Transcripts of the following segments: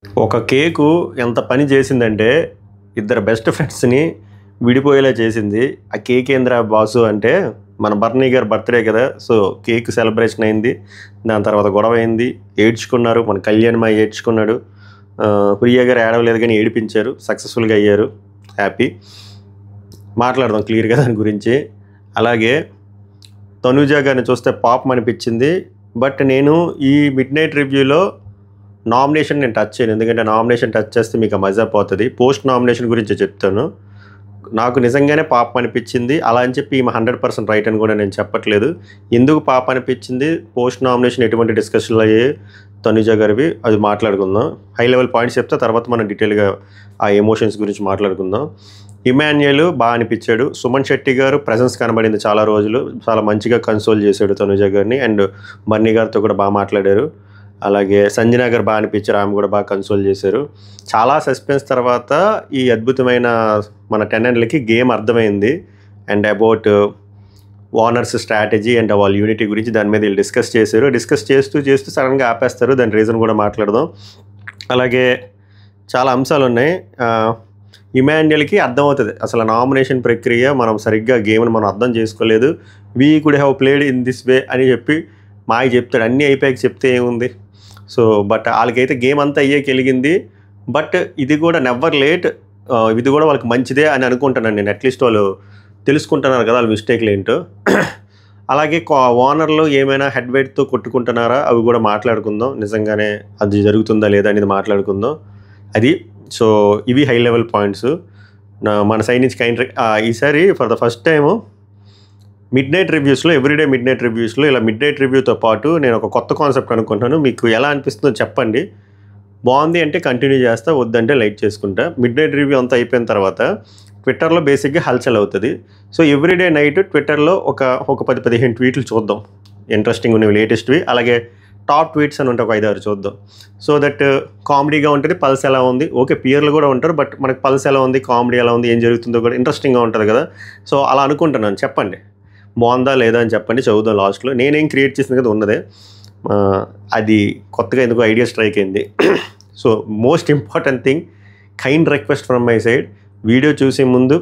ఒక కేకు ఎంత పని చేసిందంటే ఇద్దరు బెస్ట్ ఫ్రెండ్స్ని విడిపోయేలా చేసింది. ఆ కేక్ ఏందిరా బాసు అంటే మన బర్నీ గారి బర్త్డే కదా, సో కేక్ సెలబ్రేషన్ అయింది. దాని తర్వాత గొడవ అయింది, ఏడ్చుకున్నారు. మన కళ్యాణ్ ఏడ్చుకున్నాడు. ప్రియా గారు ఏడవలేదు కానీ ఏడిపించారు, సక్సెస్ఫుల్గా అయ్యారు. హ్యాపీ. మాట్లాడదాం క్లియర్గా దాని గురించి. అలాగే తనుజ గారిని చూస్తే పాపం అనిపించింది. బట్ నేను ఈ మిడ్ నైట్ రివ్యూలో నామినేషన్ నేను టచ్ చేయను, ఎందుకంటే నామినేషన్ టచ్ చేస్తే మీకు మజా పోతుంది. పోస్ట్ నామినేషన్ గురించి చెప్తాను. నాకు నిజంగానే పాపం అనిపించింది. అలా అని చెప్పి ఈమె 100% రైట్ అని కూడా నేను చెప్పట్లేదు. ఎందుకు పాపం అనిపించింది, పోస్ట్ నామినేషన్ ఎటువంటి డిస్కషన్లు అయ్యాయి తనుజ గారివి, అది మాట్లాడుకుందాం. హై లెవెల్ పాయింట్స్ చెప్తే తర్వాత మనం డీటెయిల్గా ఆ ఎమోషన్స్ గురించి మాట్లాడుకుందాం. ఇమాన్యుయల్ బాగా అనిపించాడు. సుమన్ శెట్టి గారు ప్రెజెన్స్ కనబడింది చాలా రోజులు, చాలా మంచిగా కన్సోల్ చేశాడు తనుజ గారిని. అండ్ బర్నీ గారితో కూడా బాగా మాట్లాడారు. అలాగే సంజన గారు బాగా అనిపించారు, ఆమె కూడా బాగా కన్సోల్ చేశారు. చాలా సస్పెన్స్ తర్వాత ఈ అద్భుతమైన మన టెనెంట్లకి గేమ్ అర్థమైంది. And about Warners strategy and వాళ్ళ యూనిటీ గురించి దాని మీద వీళ్ళు డిస్కస్ చేశారు. డిస్కస్ చేస్తూ సడన్గా ఆపేస్తారు. దాని రీజన్ కూడా మాట్లాడదాం. అలాగే చాలా అంశాలు ఉన్నాయి. ఇమాన్యుయల్కి అర్థమవుతుంది అసలు నామినేషన్ ప్రక్రియ, మనం సరిగ్గా గేమ్ని మనం అర్థం చేసుకోలేదు. We could have played in this way అని చెప్పి మాకు చెప్తాడు. అన్నీ అయిపోయాక చెప్తే ఏముంది. సో బట్ వాళ్ళకైతే గేమ్ అంతా అయ్యే కలిగింది. బట్ ఇది కూడా నెవర్ లేట్, ఇది కూడా వాళ్ళకి మంచిదే అని అనుకుంటున్నాను నేను. అట్లీస్ట్ వాళ్ళు తెలుసుకుంటున్నారు కదా వాళ్ళ మిస్టేక్లు ఏంటో. అలాగే ఓనర్లు ఏమైనా హెడ్ వెయిట్తో కొట్టుకుంటున్నారా అవి కూడా మాట్లాడుకుందాం. నిజంగానే అది జరుగుతుందా లేదా అనేది మాట్లాడుకుందాం. అది సో ఇవి హై లెవెల్ పాయింట్స్ మన సైడ్ నుంచి ఈసారి for the first time midnight రివ్యూస్లో, ఎవ్రీడే మిడ్ నైట్ రివ్యూస్లో ఇలా మిడ్ నైట్ రివ్యూతో పాటు నేను ఒక కొత్త కాన్సెప్ట్ అనుకుంటాను. మీకు ఎలా అనిపిస్తుందో చెప్పండి. బాగుంది అంటే కంటిన్యూ చేస్తా, వద్దంటే లైట్ చేసుకుంటా. మిడ్ నైట్ రివ్యూ అంతా అయిపోయిన తర్వాత ట్విట్టర్లో బేసిక్గా హల్చల్ అవుతుంది. సో ఎవ్రీడే నైట్ ట్విట్టర్లో ఒక 10-15 ట్వీట్లు చూద్దాం, ఇంట్రెస్టింగ్ ఉన్నవి లేటెస్ట్వి. అలాగే టాప్ ట్వీట్స్ అని ఉంటే ఒక 5-6 చూద్దాం. సో దట్ కామెడీగా ఉంటుంది. పల్స్ ఎలా ఉంది, ఓకే పియర్లు కూడా ఉంటారు, బట్ మనకి పల్స్ ఎలా ఉంది, కామెడీ ఎలా ఉంది, ఏం జరుగుతుందో కూడా ఇంట్రెస్టింగ్గా ఉంటుంది కదా. సో అలా అనుకుంటున్నాను. చెప్పండి బాగుందా లేదా అని చెప్పండి, చదువుదాం లాస్ట్లో. నేనేం క్రియేట్ చేసింది కదా ఉన్నదే, అది కొత్తగా ఎందుకు ఐడియా స్ట్రైక్ అయింది. So most important thing, kind request from my side, video చూసే ముందు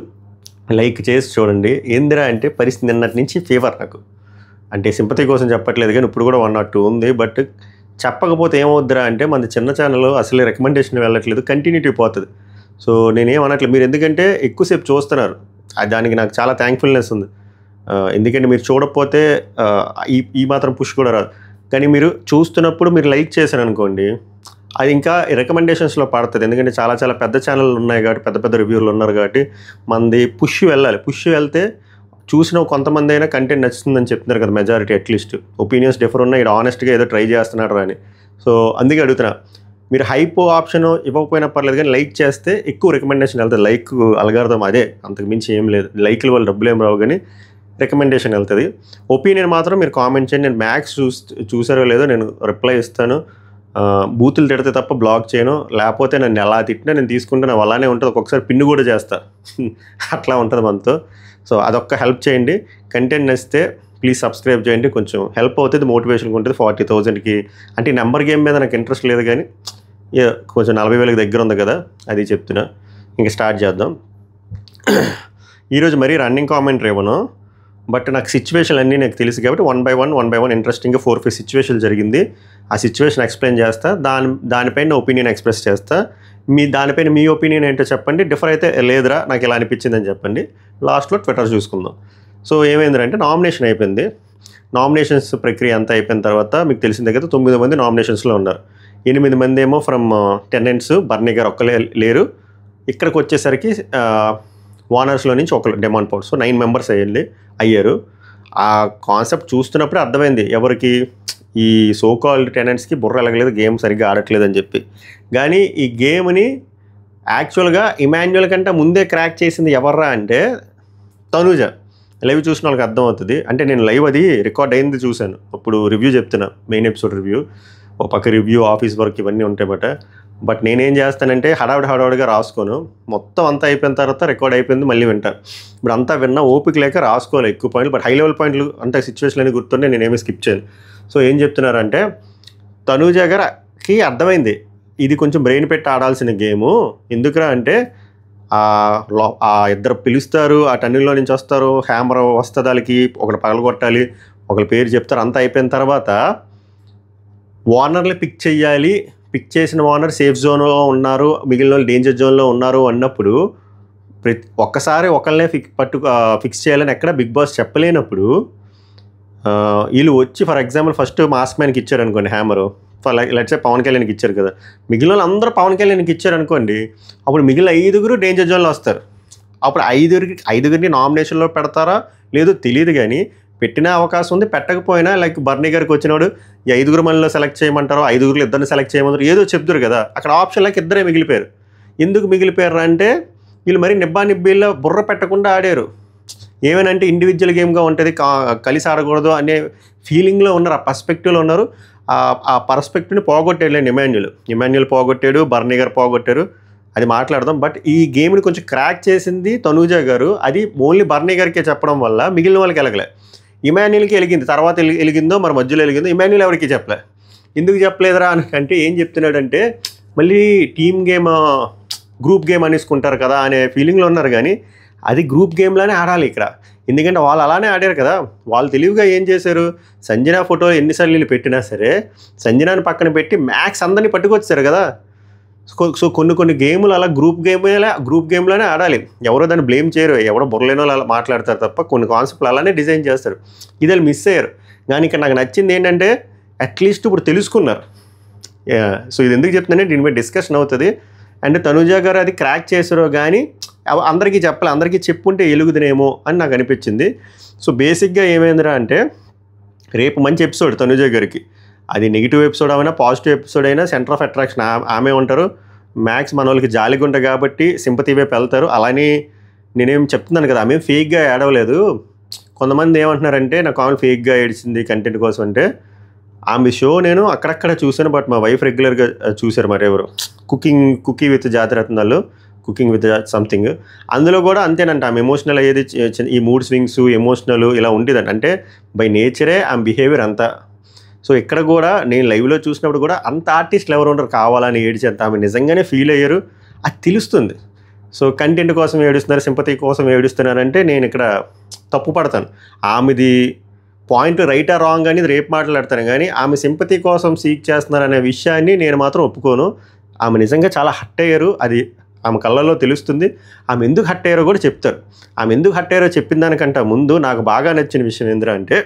లైక్ చేసి చూడండి. ఏందిరా అంటే పరిస్థితి నిన్నటి నుంచి ఫీవర్ నాకు, అంటే సింపతి కోసం చెప్పట్లేదు కానీ ఇప్పుడు కూడా 1 or 2 ఉంది. బట్ చెప్పకపోతే ఏమవుద్దిరా అంటే మనది చిన్న ఛానల్, అసలే రికమెండేషన్ వెళ్ళట్లేదు, కంటిన్యూటీ పోతుంది. సో నేనేం అనట్లేదు, మీరు ఎందుకంటే ఎక్కువసేపు చూస్తున్నారు, దానికి నాకు చాలా థ్యాంక్ఫుల్నెస్ ఉంది. ఎందుకంటే మీరు చూడకపోతే ఈ మాత్రం పుష్ కూడా రాదు. కానీ మీరు చూస్తున్నప్పుడు మీరు లైక్ చేశారు అనుకోండి, అది ఇంకా రికమెండేషన్స్లో పడుతుంది. ఎందుకంటే చాలా చాలా పెద్ద ఛానళ్ళు ఉన్నాయి కాబట్టి, పెద్ద రివ్యూలు ఉన్నారు కాబట్టి మనది పుష్ వెళ్ళాలి. పుష్ వెళ్తే చూసిన కొంతమంది అయినా కంటెంట్ నచ్చుతుందని చెప్తున్నారు కదా మెజారిటీ. అట్లీస్ట్ ఒపీనియన్స్ డిఫర్ ఉన్నాయి, ఇక్కడ ఆనెస్ట్గా ఏదో ట్రై చేస్తున్నాడు అని. సో అందుకే అడుగుతున్నా, మీరు హైప్ ఆప్షన్ ఇవ్వకపోయినా పర్లేదు కానీ లైక్ చేస్తే ఎక్కువ రికమెండేషన్ వెళ్తుంది. లైక్ అల్గారిథం అదే, అంతకు మించి ఏం లేదు. లైక్ల వల్ల డబ్బులు ఏం రావు కానీ రికమెండేషన్ వెళ్తుంది. ఒపీనియన్ మాత్రం మీరు కామెంట్ చేయండి. నేను మ్యాక్స్ చూసారో లేదో నేను రిప్లై ఇస్తాను. బూతులు తిడితే తప్ప బ్లాక్ చేయను, లేకపోతే నన్ను ఎలా తిట్టినా నేను తీసుకుంటే నాకు అలానే ఉంటుంది. ఒక్కొక్కసారి పిన్ను కూడా చేస్తా, అట్లా ఉంటుంది మనతో. సో అదొక్క హెల్ప్ చేయండి. కంటెంట్ నచ్చితే ప్లీజ్ సబ్స్క్రైబ్ చేయండి, కొంచెం హెల్ప్ అవుతుంది, మోటివేషన్గా ఉంటుంది. 40,000కి అంటే నెంబర్ గేమ్ మీద నాకు ఇంట్రెస్ట్ లేదు కానీ కొంచెం 40,000కి దగ్గర ఉంది కదా, అది చెప్తున్నా. ఇంకా స్టార్ట్ చేద్దాం. ఈరోజు మరీ రన్నింగ్ కామెంటరీ ఇవ్వను, బట్ నాకు సిచ్యువేషన్ అన్నీ నాకు తెలుసు కాబట్టి 1 by 1 ఇంట్రెస్టింగ్గా 4-5 సిచ్యువేషన్ జరిగింది. ఆ సిచ్యువేషన్ ఎక్స్ప్లెయిన్ చేస్తా, దానిపైన ఒపీనియన్ ఎక్స్ప్రెస్ చేస్తా. దానిపైన మీ ఒపీనియన్ ఏంటో చెప్పండి. డిఫర్ అయితే లేదురా నాకు ఇలా అనిపించిందని చెప్పండి. లాస్ట్లో ట్విట్టర్ చూసుకుందాం. సో ఏమైందంటే నామినేషన్ అయిపోయింది. నామినేషన్స్ ప్రక్రియ అంతా అయిపోయిన తర్వాత మీకు తెలిసిందే కదా 9 మంది నామినేషన్స్లో ఉన్నారు. 8 మంది ఏమో ఫ్రమ్ టెనెంట్స్, బర్నీ గారు ఒక్కలే లేరు. ఇక్కడికి వచ్చేసరికి ఓనర్స్లో నుంచి ఒకరు డిమాండ్ పవర్. సో 9 మెంబర్స్ అయ్యారు. ఆ కాన్సెప్ట్ చూస్తున్నప్పుడే అర్థమైంది ఎవరికి, ఈ సో కాల్డ్ టెనెంట్స్కి బుర్ర ఎలగలేదు, గేమ్ సరిగ్గా ఆడట్లేదు అని చెప్పి. కానీ ఈ గేమ్ని యాక్చువల్గా ఇమాన్యుయల్ కంటే ముందే క్రాక్ చేసింది ఎవర్రా అంటే తనుజ. లైవ్ చూసిన వాళ్ళకి అర్థమవుతుంది. అంటే నేను లైవ్ అది రికార్డ్ అయింది చూశాను, ఇప్పుడు రివ్యూ చెప్తున్నా, మెయిన్ ఎపిసోడ్ రివ్యూ. ఒక పక్క రివ్యూ, ఆఫీస్ వర్క్ ఇవన్నీ ఉంటాయి. బట్ నేనేం చేస్తానంటే హడావుడిగా రాసుకోను. మొత్తం అంతా అయిపోయిన తర్వాత రికార్డ్ అయిపోయింది మళ్ళీ వింటాను. ఇప్పుడు అంతా విన్నా ఓపిక లేక రాసుకోవాలి ఎక్కువ పాయింట్లు. బట్ హై లెవెల్ పాయింట్లు అంటే సిచ్యువేషన్ అని గుర్తుంటే నేనేమీ స్కిప్ చేయను. సో ఏం చెప్తున్నారంటే తనూజ గారికి అర్థమైంది ఇది కొంచెం బ్రెయిన్ పెట్టి ఆడాల్సిన గేము. ఎందుకురా అంటే ఆ ఇద్దరు పిలుస్తారు, ఆ టన్నెల్లో నుంచి వస్తారు, హ్యామర్ వస్తుంది వాళ్ళకి, ఒకటి పగలగొట్టాలి, ఒకరి పేరు చెప్తారు. అంతా అయిపోయిన తర్వాత వార్నర్ని పిక్ చేయాలి. పిక్ చేసిన వార్నర్ సేఫ్ జోన్లో ఉన్నారు, మిగిలిన వాళ్ళు డేంజర్ జోన్లో ఉన్నారు అన్నప్పుడు ఒక్కసారి ఒకళ్ళనే ఫిక్స్ చేయాలని ఎక్కడ బిగ్ బాస్ చెప్పలేనప్పుడు వీళ్ళు వచ్చి ఫర్ ఎగ్జాంపుల్ ఫస్ట్ మాస్క్ మ్యాన్కి ఇచ్చారు అనుకోండి హ్యామరు, లెట్సే పవన్ కళ్యాణ్కి ఇచ్చారు కదా, మిగిలిన వాళ్ళు అందరూ పవన్ కళ్యాణ్కి ఇచ్చారు అనుకోండి, అప్పుడు మిగిలిన 5 డేంజర్ జోన్లో వస్తారు. అప్పుడు 5 నామినేషన్లో పెడతారా లేదో తెలియదు, కానీ పెట్టిన అవకాశం ఉంది. పెట్టకపోయినా లైక్ బర్నీ గారికి వచ్చినాడు 5 మనలో సెలెక్ట్ చేయమంటారో 5 ఇద్దరిని సెలెక్ట్ చేయమంటారు ఏదో చెప్తారు కదా, అక్కడ ఆప్షన్లకి 2 మిగిలిపోయారు. ఎందుకు మిగిలిపోయారు అంటే వీళ్ళు మరి నిబ్బీల్లో బుర్ర పెట్టకుండా ఆడారు. ఏమనంటే ఇండివిజువల్ గేమ్గా ఉంటుంది, కలిసి ఆడకూడదు అనే ఫీలింగ్లో ఉన్నారు, ఆ పర్స్పెక్టివ్లో ఉన్నారు. ఆ పర్స్పెక్టివ్ని పోగొట్టాడులేండి ఇమాన్యుల్ పోగొట్టాడు, బర్నీ గారు పోగొట్టారు, అది మాట్లాడదాం. బట్ ఈ గేమ్ని కొంచెం క్రాక్ చేసింది తనూజ గారు. అది ఓన్లీ బర్నీ గారికే చెప్పడం వల్ల మిగిలిన వాళ్ళకి ఎలగలే. ఇమాన్యుల్కి వెలిగింది, తర్వాత వెలిగిందో మరి మధ్యలో వెలిగిందో, ఇమాన్యుల్ ఎవరికి చెప్పలే. ఎందుకు చెప్పలేదురా అంటే ఏం చెప్తున్నాడంటే మళ్ళీ టీమ్ గేమ్ గ్రూప్ గేమ్ అనేసుకుంటారు కదా అనే ఫీలింగ్లో ఉన్నారు. కానీ అది గ్రూప్ గేమ్లోనే ఆడాలి ఇక్కడ, ఎందుకంటే వాళ్ళు అలానే ఆడారు కదా. వాళ్ళు తెలివిగా ఏం చేశారు, సంజన ఫోటో ఎన్నిసార్లు వీళ్ళు పెట్టినా సరే సంజనాని పక్కన పెట్టి మ్యాక్స్ అందరినీ పట్టుకొచ్చారు కదా. సో కొన్ని గేములు అలా గ్రూప్ గేమ్లోనే ఆడాలి. ఎవరో దాన్ని బ్లేమ్ చేయరు, ఎవరో బుర్రలేనో అలా మాట్లాడతారు తప్ప కొన్ని కాన్సెప్ట్లు అలానే డిజైన్ చేస్తారు. ఇది వాళ్ళు మిస్ అయ్యారు. కానీ ఇక్కడ నాకు నచ్చింది ఏంటంటే అట్లీస్ట్ ఇప్పుడు తెలుసుకున్నారు. సో ఇది ఎందుకు చెప్తుందంటే దీని మీద డిస్కషన్ అవుతుంది. అండ్ తనూజ గారు అది క్రాక్ చేశారో కానీ అందరికీ చెప్పాలి, అందరికీ చెప్పుంటే ఎలుగుదనేమో అని నాకు అనిపించింది. సో బేసిక్గా ఏమైందిరా అంటే రేపు మంచి ఎపిసోడ్ తనూజ గారికి, అది నెగిటివ్ ఎపిసోడ్ అయినా పాజిటివ్ ఎపిసోడ్ అయినా సెంటర్ ఆఫ్ అట్రాక్షన్ ఆమె ఉంటారు. మ్యాక్స్ మన వాళ్ళకి జాలిగుంట కాబట్టి సింపతి వైపు వెళ్తారు. అలానే నేనేం చెప్తున్నాను కదా, ఆమె ఫేక్గా ఏడవలేదు. కొంతమంది ఏమంటున్నారంటే నాకు ఆమె ఫేక్గా ఏడిచింది కంటెంట్ కోసం అంటే, ఆమె షో నేను అక్కడక్కడ చూసాను, బట్ మా వైఫ్ రెగ్యులర్గా చూశారు. మరి ఎవరు cooky with Jathiratnalu, cooking with something, అందులో కూడా అంతేనంట. ఆమె ఎమోషనల్ అయ్యేది, ఈ మూడ్ స్వింగ్స్ ఎమోషనల్ ఇలా ఉండేదంట. అంటే బై నేచరే ఆమె బిహేవియర్ అంతా. సో ఇక్కడ కూడా నేను లైవ్లో చూసినప్పుడు కూడా అంత ఆర్టిస్టులు ఎవరు ఉండరు కావాలని ఏడిచేంత, ఆమె నిజంగానే ఫీల్ అయ్యారు, అది తెలుస్తుంది. సో కంటెంట్ కోసం ఏడుస్తున్నారు, సింపతి కోసం ఏడుస్తున్నారంటే నేను ఇక్కడ తప్పు పడతాను. ఆమెది పాయింట్ రైటా రాంగ్ అనేది రేపు మాట్లాడతాను, కానీ ఆమె సింపతి కోసం సీక్ చేస్తున్నారనే విషయాన్ని నేను మాత్రం ఒప్పుకోను. ఆమె నిజంగా చాలా హట్ అయ్యారు, అది ఆమె కళ్ళల్లో తెలుస్తుంది. ఆమె ఎందుకు హట్ అయ్యారో కూడా చెప్తారు. ఆమె ఎందుకు హట్ అయ్యారో చెప్పిన దానికంటే ముందు నాకు బాగా నచ్చిన విషయం ఏంటంటే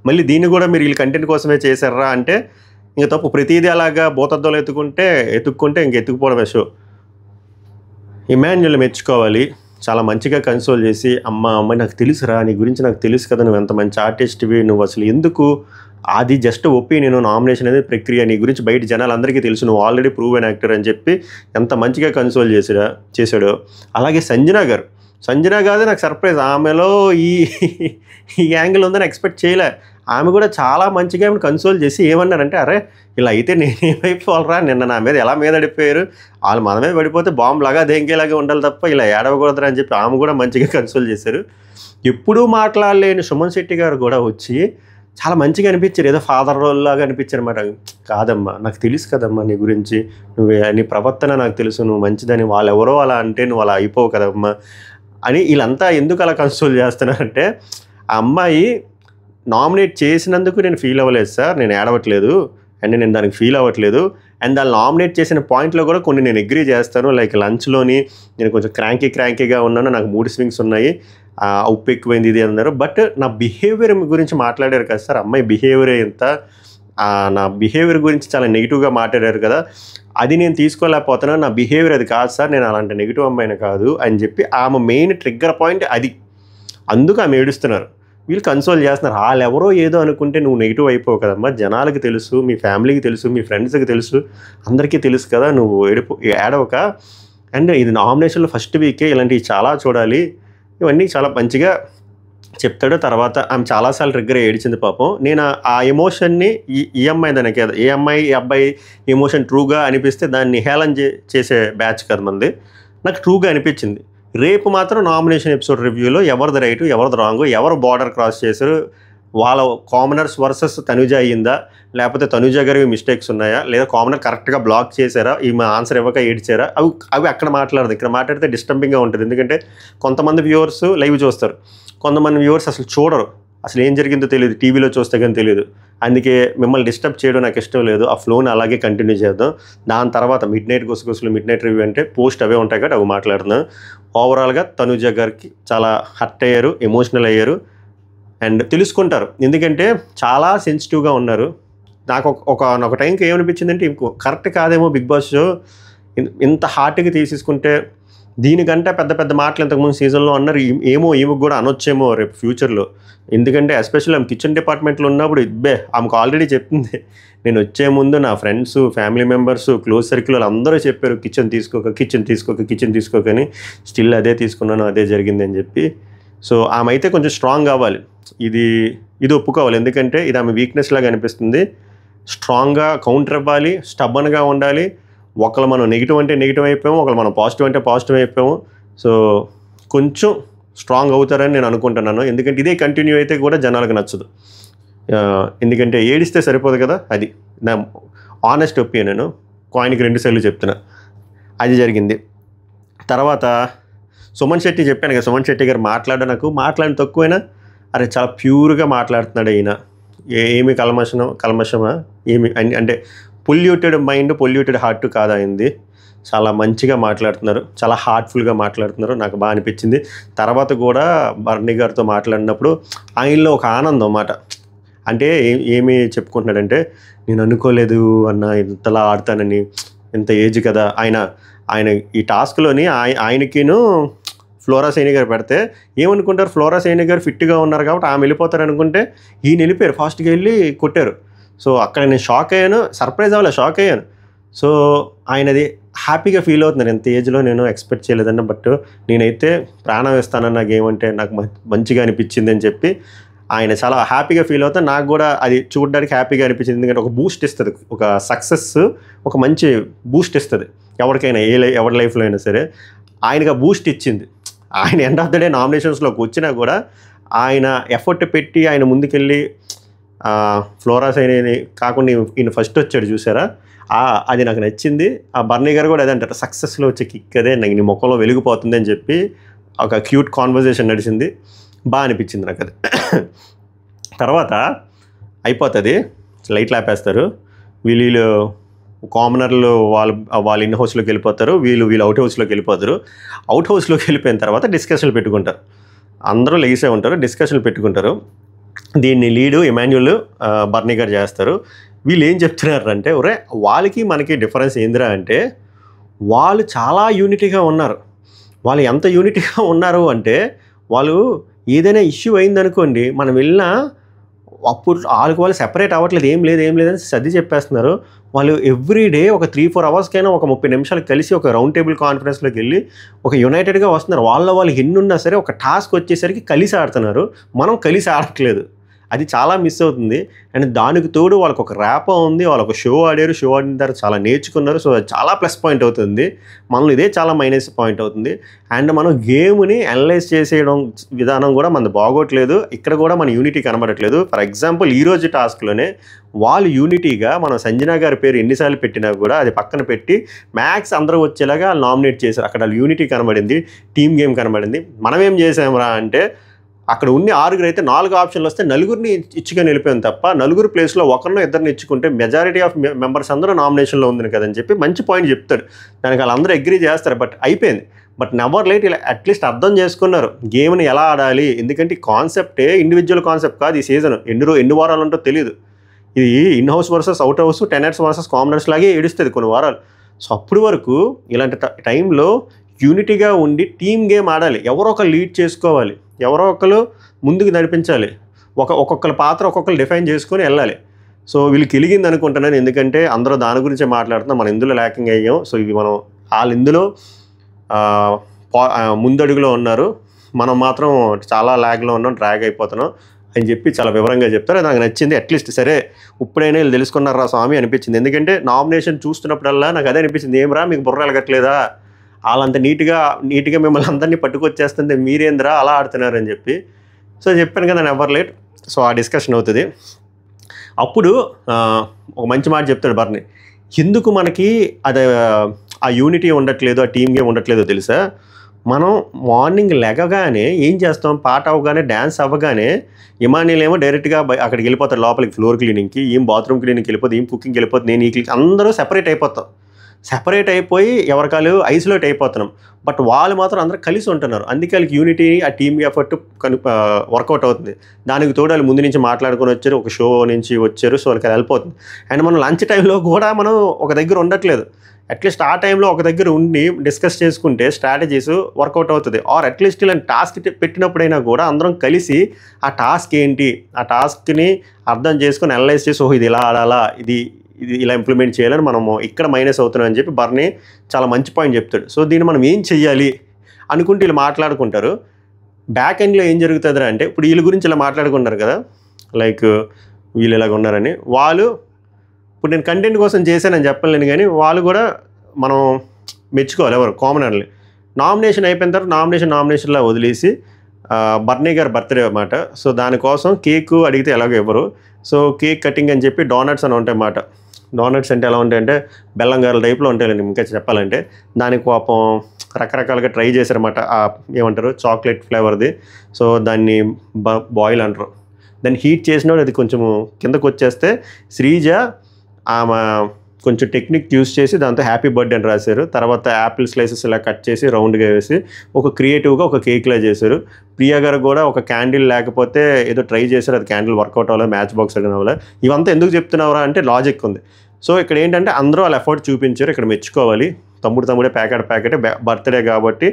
మళ్ళీ దీన్ని కూడా మీరు వీళ్ళు కంటెంట్ కోసమే చేశారా అంటే ఇంక తప్పు. ప్రతిదీ అలాగా భూతద్దాలు ఎత్తుక్కుంటే ఇంక ఎత్తుకుపోవడమే షో. ఇమాన్యుల్ మెచ్చుకోవాలి, చాలా మంచిగా కన్సోల్ చేసి అమ్మ నాకు తెలుసురా, నీ గురించి నాకు తెలుసు కదా, నువ్వు ఎంత మంచి ఆర్టిస్ట్వి, నువ్వు అసలు ఎందుకు, అది జస్ట్ ఒపీనియన్, నామినేషన్ అనేది ప్రక్రియ, నీ గురించి బయట జనాలందరికీ తెలుసు, నువ్వు ఆల్రెడీ ప్రూవెన్ యాక్టర్ అని చెప్పి ఎంత మంచిగా కన్సోల్ చేశాడో. అలాగే సంజన గారు నాకు సర్ప్రైజ్, ఆమెలో ఈ యాంగిల్ ఉందని ఎక్స్పెక్ట్ చేయలే. ఆమె కూడా చాలా మంచిగా ఆమెను కన్సోల్ చేసి ఏమన్నారంటే, అరే ఇలా అయితే నేనేమైపోవాలరా, నిన్న నా మీద ఎలా మీద పడిపోయారు, వాళ్ళు మన మీద పడిపోతే బాంబులాగా దేంకేలాగా ఉండాలి తప్ప ఇలా ఏడవకూడదురా అని చెప్పి ఆమె కూడా మంచిగా కన్సోల్ చేశారు. ఎప్పుడూ మాట్లాడలేని సుమన్ శెట్టి గారు కూడా వచ్చి చాలా మంచిగా అనిపించారు, ఏదో ఫాదర్ రోల్ లాగా అనిపించారు అనమాట. కాదమ్మా నాకు తెలుసు కదమ్మా నీ గురించి, నీ ప్రవర్తన నాకు తెలుసు, నువ్వు మంచిదని, వాళ్ళు ఎవరో అలా అంటే నువ్వు అలా అయిపోవు కదమ్మా అని. వీళ్ళంతా ఎందుకు అలా కన్సోల్ చేస్తున్నారంటే, ఆ అమ్మాయి నామినేట్ చేసినందుకు నేను ఫీల్ అవ్వలేదు సార్, నేను ఏడవట్లేదు అండ్ నేను దానికి ఫీల్ అవ్వట్లేదు. అండ్ దాన్ని నామినేట్ చేసిన పాయింట్లో కూడా కొన్ని నేను అగ్రీ చేస్తాను. లైక్ లంచ్లోని నేను కొంచెం క్రాంకీగా ఉన్నాను, నాకు మూడ్ స్వింగ్స్ ఉన్నాయి, ఉప్పు ఎక్కువైంది ఇది అన్నారు. బట్ నా బిహేవియర్ గురించి మాట్లాడారు కదా సార్, అమ్మాయి బిహేవియర్ ఎంత, నా బిహేవియర్ గురించి చాలా నెగిటివ్గా మాట్లాడారు కదా, అది నేను తీసుకోలేకపోతున్నాను, నా బిహేవియర్ అది కాదు సార్, నేను అలాంటి నెగిటివ్ అమ్మాయిని కాదు అని చెప్పి ఆమె మెయిన్ ట్రిగ్గర్ పాయింట్ అది. అందుకు ఆమె ఏడుస్తున్నారు, వీళ్ళు కన్సోల్ చేస్తున్నారు. వాళ్ళు ఎవరో ఏదో అనుకుంటే నువ్వు నెగిటివ్ అయిపోవు కదమ్మా, జనాలకి తెలుసు, మీ ఫ్యామిలీకి తెలుసు, మీ ఫ్రెండ్స్కి తెలుసు, అందరికీ తెలుసు కదా, నువ్వు ఏడవక. అండ్ ఇది నామినేషన్లో ఫస్ట్ వీకే ఇలాంటివి చాలా చూడాలి, ఇవన్నీ చాలా మంచిగా చెప్తాడు. తర్వాత ఆమె చాలాసార్లు ట్రిగ్గర్ ఏడిచింది పాపం. నేను ఆ ఎమోషన్ని ఈ అమ్మాయి దానికి కదా, ఏ అమ్మాయి ఈ అబ్బాయి ఎమోషన్ ట్రూగా అనిపిస్తే దాన్ని హేళన చేసే బ్యాచ్ కదా మంది, నాకు ట్రూగా అనిపించింది. రేపు మాత్రం నామినేషన్ ఎపిసోడ్ రివ్యూలో ఎవరిది రైటు ఎవరిది రాంగు, ఎవరు బార్డర్ క్రాస్ చేశారు, వాళ్ళ కామనర్స్ వర్సెస్ తనుజ అయ్యిందా, లేకపోతే తనుజ గారికి మిస్టేక్స్ ఉన్నాయా, లేదా కామనర్ కరెక్ట్గా బ్లాక్ చేశారా, ఈమె ఆన్సర్ ఇవ్వక ఏడ్చారా, అవి అక్కడ మాట్లాడదు. ఇక్కడ మాట్లాడితే డిస్టర్బింగ్గా ఉంటుంది. ఎందుకంటే కొంతమంది వ్యూవర్స్ లైవ్ చూస్తారు, కొంతమంది వ్యూవర్స్ అసలు చూడరు, అసలు ఏం జరిగిందో తెలియదు, టీవీలో చూస్తే కానీ తెలియదు. అందుకే మిమ్మల్ని డిస్టర్బ్ చేయడం నాకు ఇష్టం లేదు. ఆ ఫ్లోని అలాగే కంటిన్యూ చేద్దాం. దాని తర్వాత మిడ్ నైట్ గుసగుసలు, మిడ్ నైట్ రివ్యూ అంటే పోస్ట్ అవే ఉంటాయి కాబట్టి అవి మాట్లాడుతున్నాం. ఓవరాల్గా తనుజ గారికి చాలా హర్ట్ అయ్యారు, ఎమోషనల్ అయ్యారు అండ్ తెలుసుకుంటారు. ఎందుకంటే చాలా సెన్సిటివ్గా ఉన్నారు. నాకు ఒక టైంకి ఏమనిపించిందంటే ఇంకో కరెక్ట్ కాదేమో బిగ్ బాస్ షో ఇంత హార్ట్గా తీసేసుకుంటే, దీనికంటే పెద్ద పెద్ద మాటలు ఇంతకుముందు సీజన్లో అన్నారు, ఏమో ఈమెకు కూడా అనొచ్చేమో రేపు ఫ్యూచర్లో. ఎందుకంటే ఎస్పెషల్లీ ఆమె కిచెన్ డిపార్ట్మెంట్లో ఉన్నప్పుడు ఆమెకు ఆల్రెడీ చెప్పింది, నేను వచ్చే ముందు నా friends, family members, close circle వాళ్ళు అందరూ చెప్పారు కిచెన్ తీసుకోకని. స్టిల్ అదే తీసుకున్నాను, అదే జరిగింది అని చెప్పి. సో ఆమె అయితే కొంచెం స్ట్రాంగ్ కావాలి, ఇది ఒప్పుకోవాలి. ఎందుకంటే ఇది ఆమె వీక్నెస్ లాగా అనిపిస్తుంది. స్ట్రాంగ్గా కౌంటర్ ఇవ్వాలి, స్టబ్బన్గా ఉండాలి. ఒకళ్ళు మనం నెగిటివ్ అంటే నెగిటివ్ అయిపోయాము, ఒకళ్ళు మనం పాజిటివ్ అంటే పాజిటివ్ అయిపోయాము. సో కొంచెం స్ట్రాంగ్ అవుతారని నేను అనుకుంటున్నాను. ఎందుకంటే ఇదే కంటిన్యూ అయితే కూడా జనాలకు నచ్చదు. ఎందుకంటే ఏడిస్తే సరిపోదు కదా, అది నా ఆనెస్ట్ ఒపీనియన్. కాయిన్కి 2 సైడ్లు చెప్తున్నా, అది జరిగింది. తర్వాత సుమన్ శెట్టి చెప్పాను కదా, సుమన్ శెట్టి గారు మాట్లాడిన తక్కువైనా అరే చాలా ప్యూర్గా మాట్లాడుతున్నాడు ఈయన. ఏమి కల్మషమా ఏమి అంటే పొల్యూటెడ్ మైండ్, పొల్యూటెడ్ హార్ట్ కాదు అయింది. చాలా మంచిగా మాట్లాడుతున్నారు, చాలా హార్ట్ఫుల్గా మాట్లాడుతున్నారు, నాకు బాగా అనిపించింది. తర్వాత కూడా బర్నీ గారితో మాట్లాడినప్పుడు ఆయనలో ఒక ఆనందం అన్నమాట. అంటే ఏమి చెప్పుకుంటున్నాడంటే, నేను అనుకోలేదు అన్న ఇంతలా ఆడతానని, ఇంత ఏజ్ కదా. ఆయన ఈ టాస్క్లోని ఆయనకిను ఫ్లోరా సైని గారు పెడితే ఏమనుకుంటారు, ఫ్లోరా సైని గారు ఫిట్గా ఉన్నారు కాబట్టి ఆమె వెళ్ళిపోతారు అనుకుంటే ఈయన వెళ్ళిపోయారు, ఫాస్ట్గా వెళ్ళి కొట్టారు. సో అక్కడ నేను షాక్ అయ్యాను, సర్ప్రైజ్ అవ్వలే, షాక్ అయ్యాను. సో ఆయనది హ్యాపీగా ఫీల్ అవుతున్నారు. ఎంత ఏజ్లో నేను ఎక్స్పెక్ట్ చేయలేదన్న, బట్ నేనైతే ప్రాణం ఇస్తానన్న గేమ్ అంటే నాకు మంచిగా అనిపించింది అని చెప్పి ఆయన చాలా హ్యాపీగా ఫీల్ అవుతాను. నాకు కూడా అది చూడడానికి హ్యాపీగా అనిపించింది. ఎందుకంటే ఒక బూస్ట్ ఇస్తుంది, ఒక సక్సెస్ ఒక మంచి బూస్ట్ ఇస్తుంది ఎవరికైనా, ఎవరి లైఫ్లో అయినా సరే. ఆయనకు ఆ బూస్ట్ ఇచ్చింది. ఆయన ఎండ్ ఆఫ్ ద డే నామినేషన్స్లోకి వచ్చినా కూడా ఆయన ఎఫర్ట్ పెట్టి ఆయన ముందుకెళ్ళి ఫ్లోరా సైని కాకుండా ఈయన ఫస్ట్ వచ్చాడు చూసారా, అది నాకు నచ్చింది. ఆ బర్నీ గారు కూడా అదే అంటారు, సక్సెస్లో వచ్చే కిక్ అదే, నాకు నీ ముఖంలో వెలిగిపోతుంది అని చెప్పి ఒక క్యూట్ కాన్వర్జేషన్ నడిచింది, బాగా అనిపించింది నాకు అది. తర్వాత అయిపోతుంది, లైట్లు ఆపేస్తారు, వీళ్ళు కామనర్లు వాళ్ళ ఇన్ హౌస్లోకి వెళ్ళిపోతారు, వీళ్ళు అవుట్ హౌస్లోకి వెళ్ళిపోతారు. అవుట్ హౌస్లోకి వెళ్ళిపోయిన తర్వాత డిస్కషన్లు పెట్టుకుంటారు, అందరూ లేసే ఉంటారు, డిస్కషన్లు పెట్టుకుంటారు. దీన్ని లీడు ఇమాన్యుల్ బర్నీ గారు చేస్తారు. వీళ్ళు ఏం చెప్తున్నారంటే, ఒరే వాళ్ళకి మనకి డిఫరెన్స్ ఏందిరా అంటే, వాళ్ళు చాలా యూనిటీగా ఉన్నారు. వాళ్ళు ఎంత యూనిటీగా ఉన్నారు అంటే, వాళ్ళు ఏదైనా ఇష్యూ అయిందనుకోండి, మనం వెళ్ళినా అప్పుడు వాళ్ళు సెపరేట్ అవ్వట్లేదు, ఏం లేదని సర్ది చెప్పేస్తున్నారు. వాళ్ళు ఎవ్రీ డే ఒక 3-4 అవర్స్కైనా ఒక 30 నిమిషాలు కలిసి ఒక రౌండ్ టేబుల్ కాన్ఫరెన్స్లోకి వెళ్ళి ఒక యునైటెడ్గా వస్తున్నారు. వాళ్ళు ఎన్నున్నా సరే ఒక టాస్క్ వచ్చేసరికి కలిసి ఆడుతున్నారు, మనం కలిసి ఆడట్లేదు. అది చాలా మిస్ అవుతుంది. అండ్ దానికి తోడు వాళ్ళకు ఒక ర్యాపో ఉంది, వాళ్ళు ఒక షో ఆడారు, షో ఆడిన తర్వాత చాలా నేర్చుకున్నారు. సో అది చాలా ప్లస్ పాయింట్ అవుతుంది, మనలో ఇదే చాలా మైనస్ పాయింట్ అవుతుంది. అండ్ మనం గేమ్ని అనలైజ్ చేసేయడం విధానం కూడా మనది బాగోట్లేదు, ఇక్కడ కూడా మన యూనిటీ కనబడట్లేదు. ఫర్ ఎగ్జాంపుల్ ఈరోజు టాస్క్లోనే వాళ్ళు యూనిటీగా మనం సంజన గారి పేరు ఎన్నిసార్లు పెట్టినా కూడా అది పక్కన పెట్టి మ్యాక్స్ అందరూ వచ్చేలాగా నామినేట్ చేశారు. అక్కడ వాళ్ళు యూనిటీ కనబడింది, టీమ్ గేమ్ కనబడింది. మనం ఏం చేసామరా అంటే, అక్కడ ఉన్న 6 అయితే 4 ఆప్షన్లు వస్తే 4 ఇచ్చుకొని వెళ్ళిపోయాను తప్ప, 4 ప్లేస్లో 1-2 ఇచ్చుకుంటే మెజారిటీ ఆఫ్ మెంబర్స్ అందరూ నామినేషన్లో ఉంది కదని చెప్పి మంచి పాయింట్ చెప్తాడు. దానికి వాళ్ళందరూ అగ్రీ చేస్తారు, బట్ అయిపోయింది. బట్ నెవర్ లేట్ ఇలా అట్లీస్ట్ అర్థం చేసుకున్నారు గేమ్ని ఎలా ఆడాలి. ఎందుకంటే ఈ కాన్సెప్టే ఇండివిజువల్ కాన్సెప్ట్ కాదు. ఈ సీజన్ ఎన్ని వారాలు ఉంటో తెలియదు. ఇది in house versus out house, tenants versus commoners లాగే ఏడుస్తుంది కొన్ని వారాలు. సో అప్పటి వరకు ఇలాంటి టైంలో యూనిటీగా ఉండి టీమ్ గేమ్ ఆడాలి, ఎవరో ఒకరు లీడ్ చేసుకోవాలి, ఎవరో ఒకరు ముందుకు నడిపించాలి, ఒక్కొక్కరి పాత్ర ఒక్కొక్కరు డిఫైన్ చేసుకొని వెళ్ళాలి. సో వీళ్ళకి వెలిగింది అనుకుంటున్నాను, ఎందుకంటే అందరూ దాని గురించే మాట్లాడుతున్నాం, మనం ఇందులో ల్యాకింగ్ అయ్యాం. సో ఇవి వాళ్ళు ఇందులో ముందడుగులో ఉన్నారు, మనం మాత్రం చాలా ల్యాగ్లో ఉన్నాం, డ్రాగ్ అయిపోతున్నాం అని చెప్పి చాలా వివరంగా చెప్తారు. నాకు నచ్చింది. అట్లీస్ట్ సరే ఇప్పుడైనా వీళ్ళు తెలుసుకున్నారా స్వామి అనిపించింది. ఎందుకంటే నామినేషన్ చూస్తున్నప్పుడల్లా నాకు అదే అనిపించింది, ఏమరా మీకు బుర్ర ఎలగట్లేదా, వాళ్ళంత నీట్గా మిమ్మల్ని అందరినీ పట్టుకొచ్చేస్తుంటే మీరేంద్రా అలా ఆడుతున్నారని చెప్పి. సో చెప్పాను కదా, నెవర్ లేట్. సో ఆ డిస్కషన్ అవుతుంది. అప్పుడు ఒక మంచి మాట చెప్తాడు బర్నీ, ఎందుకు మనకి అది ఆ యూనిటీ ఉండట్లేదు, ఆ టీమ్ గేమ్ ఉండట్లేదో తెలుసా? మనం మార్నింగ్ లెగగానే ఏం చేస్తాం, పాట అవ్వగానే డ్యాన్స్ అవ్వగానే ఇమానియల్ ఏమో డైరెక్ట్గా అక్కడికి వెళ్ళిపోతారు లోపలికి ఫ్లోర్ క్లీనింగ్కి, ఏం బాత్రూమ్ క్లీనింగ్కి వెళ్ళిపోతుంది, ఏం కుకింగ్కి వెళ్ళిపోతుంది, నేను ఈ క్లీనింగ్, అందరూ సెపరేట్ అయిపోతాం. సెపరేట్ అయిపోయి ఎవరికాలు ఐసోలేట్ అయిపోతున్నాం. బట్ వాళ్ళు మాత్రం అందరూ కలిసి ఉంటున్నారు. అందుకే వాళ్ళకి యూనిటీ, ఆ టీమ్ ఎఫర్ట్ వర్కౌట్ అవుతుంది. దానికి తోడు వాళ్ళు ముందు నుంచి మాట్లాడుకొని వచ్చారు, ఒక షో నుంచి వచ్చారు, సో వాళ్ళకి హెల్ప్ అవుతుంది. అండ్ మనం లంచ్ టైంలో కూడా మనం ఒక దగ్గర ఉండట్లేదు. అట్లీస్ట్ ఆ టైంలో ఒక దగ్గర ఉండి డిస్కస్ చేసుకుంటే స్ట్రాటజీస్ వర్కౌట్ అవుతుంది. ఆర్ అట్లీస్ట్ ఇలాంటి టాస్క్ పెట్టినప్పుడైనా కూడా అందరం కలిసి ఆ టాస్క్ ఏంటి, ఆ టాస్క్ని అర్థం చేసుకొని అనలైజ్ చేసి, ఓహో ఇది ఇలా ఆడాలా, ఇది ఇలా ఇంప్లిమెంట్ చేయాలని మనము ఇక్కడ మైనస్ అవుతున్నాం అని చెప్పి బర్నీ చాలా మంచి పాయింట్ చెప్తాడు. సో దీన్ని మనం ఏం చెయ్యాలి అనుకుంటే వీళ్ళు మాట్లాడుకుంటారు. బ్యాక్ ఎండ్లో ఏం జరుగుతుందా అంటే, ఇప్పుడు వీళ్ళ గురించి ఇలా మాట్లాడుకుంటారు కదా, లైక్ వీళ్ళు ఇలాగ ఉన్నారని. వాళ్ళు ఇప్పుడు నేను కంటెంట్ కోసం చేశానని చెప్పలేను, కానీ వాళ్ళు కూడా మనం మెచ్చుకోవాలి. ఎవరు కామనర్లు నామినేషన్ అయిపోయిన తర్వాత నామినేషన్లా వదిలేసి బర్నీ గారి బర్త్డే అన్నమాట. సో దానికోసం కేక్ అడిగితే ఎలాగో ఇవ్వరు. సో కేక్ కటింగ్ అని చెప్పి డోనట్స్ అని ఉంటాయి అన్నమాట. డోనట్స్ అంటే ఎలా ఉంటాయంటే బెల్లం గారెల టైప్లో ఉంటాయండి, ఇంకా చెప్పాలంటే. దానికి పాపం రకరకాలుగా ట్రై చేశారన్నమాట. ఏమంటారు, చాక్లెట్ ఫ్లేవర్ది. సో దాన్ని బాయిల్ అంటారు. దాన్ని హీట్ చేసినప్పుడు అది కొంచెము కిందకు వచ్చేస్తే శ్రీజ ఆమె కొంచెం టెక్నిక్ యూస్ చేసి దాంతో హ్యాపీ బర్త్డే అని రాశారు. తర్వాత యాపిల్ స్లైసెస్ ఇలా కట్ చేసి రౌండ్గా వేసి ఒక క్రియేటివ్గా ఒక కేక్లా చేశారు. ప్రియా గారు కూడా ఒక క్యాండిల్ లేకపోతే ఏదో ట్రై చేశారు, అది క్యాండిల్ వర్కౌట్ అవ్వాలి, మ్యాచ్ బాక్స్ అడిగిన అవ్వాలి. ఇవంతా ఎందుకు చెప్తున్నారా అంటే లాజిక్ ఉంది. సో ఇక్కడ ఏంటంటే అందరూ వాళ్ళ ఎఫర్ట్ చూపించారు, ఇక్కడ మెచ్చుకోవాలి. తమ్ముడే ప్యాకెట్ బర్త్డే కాబట్టి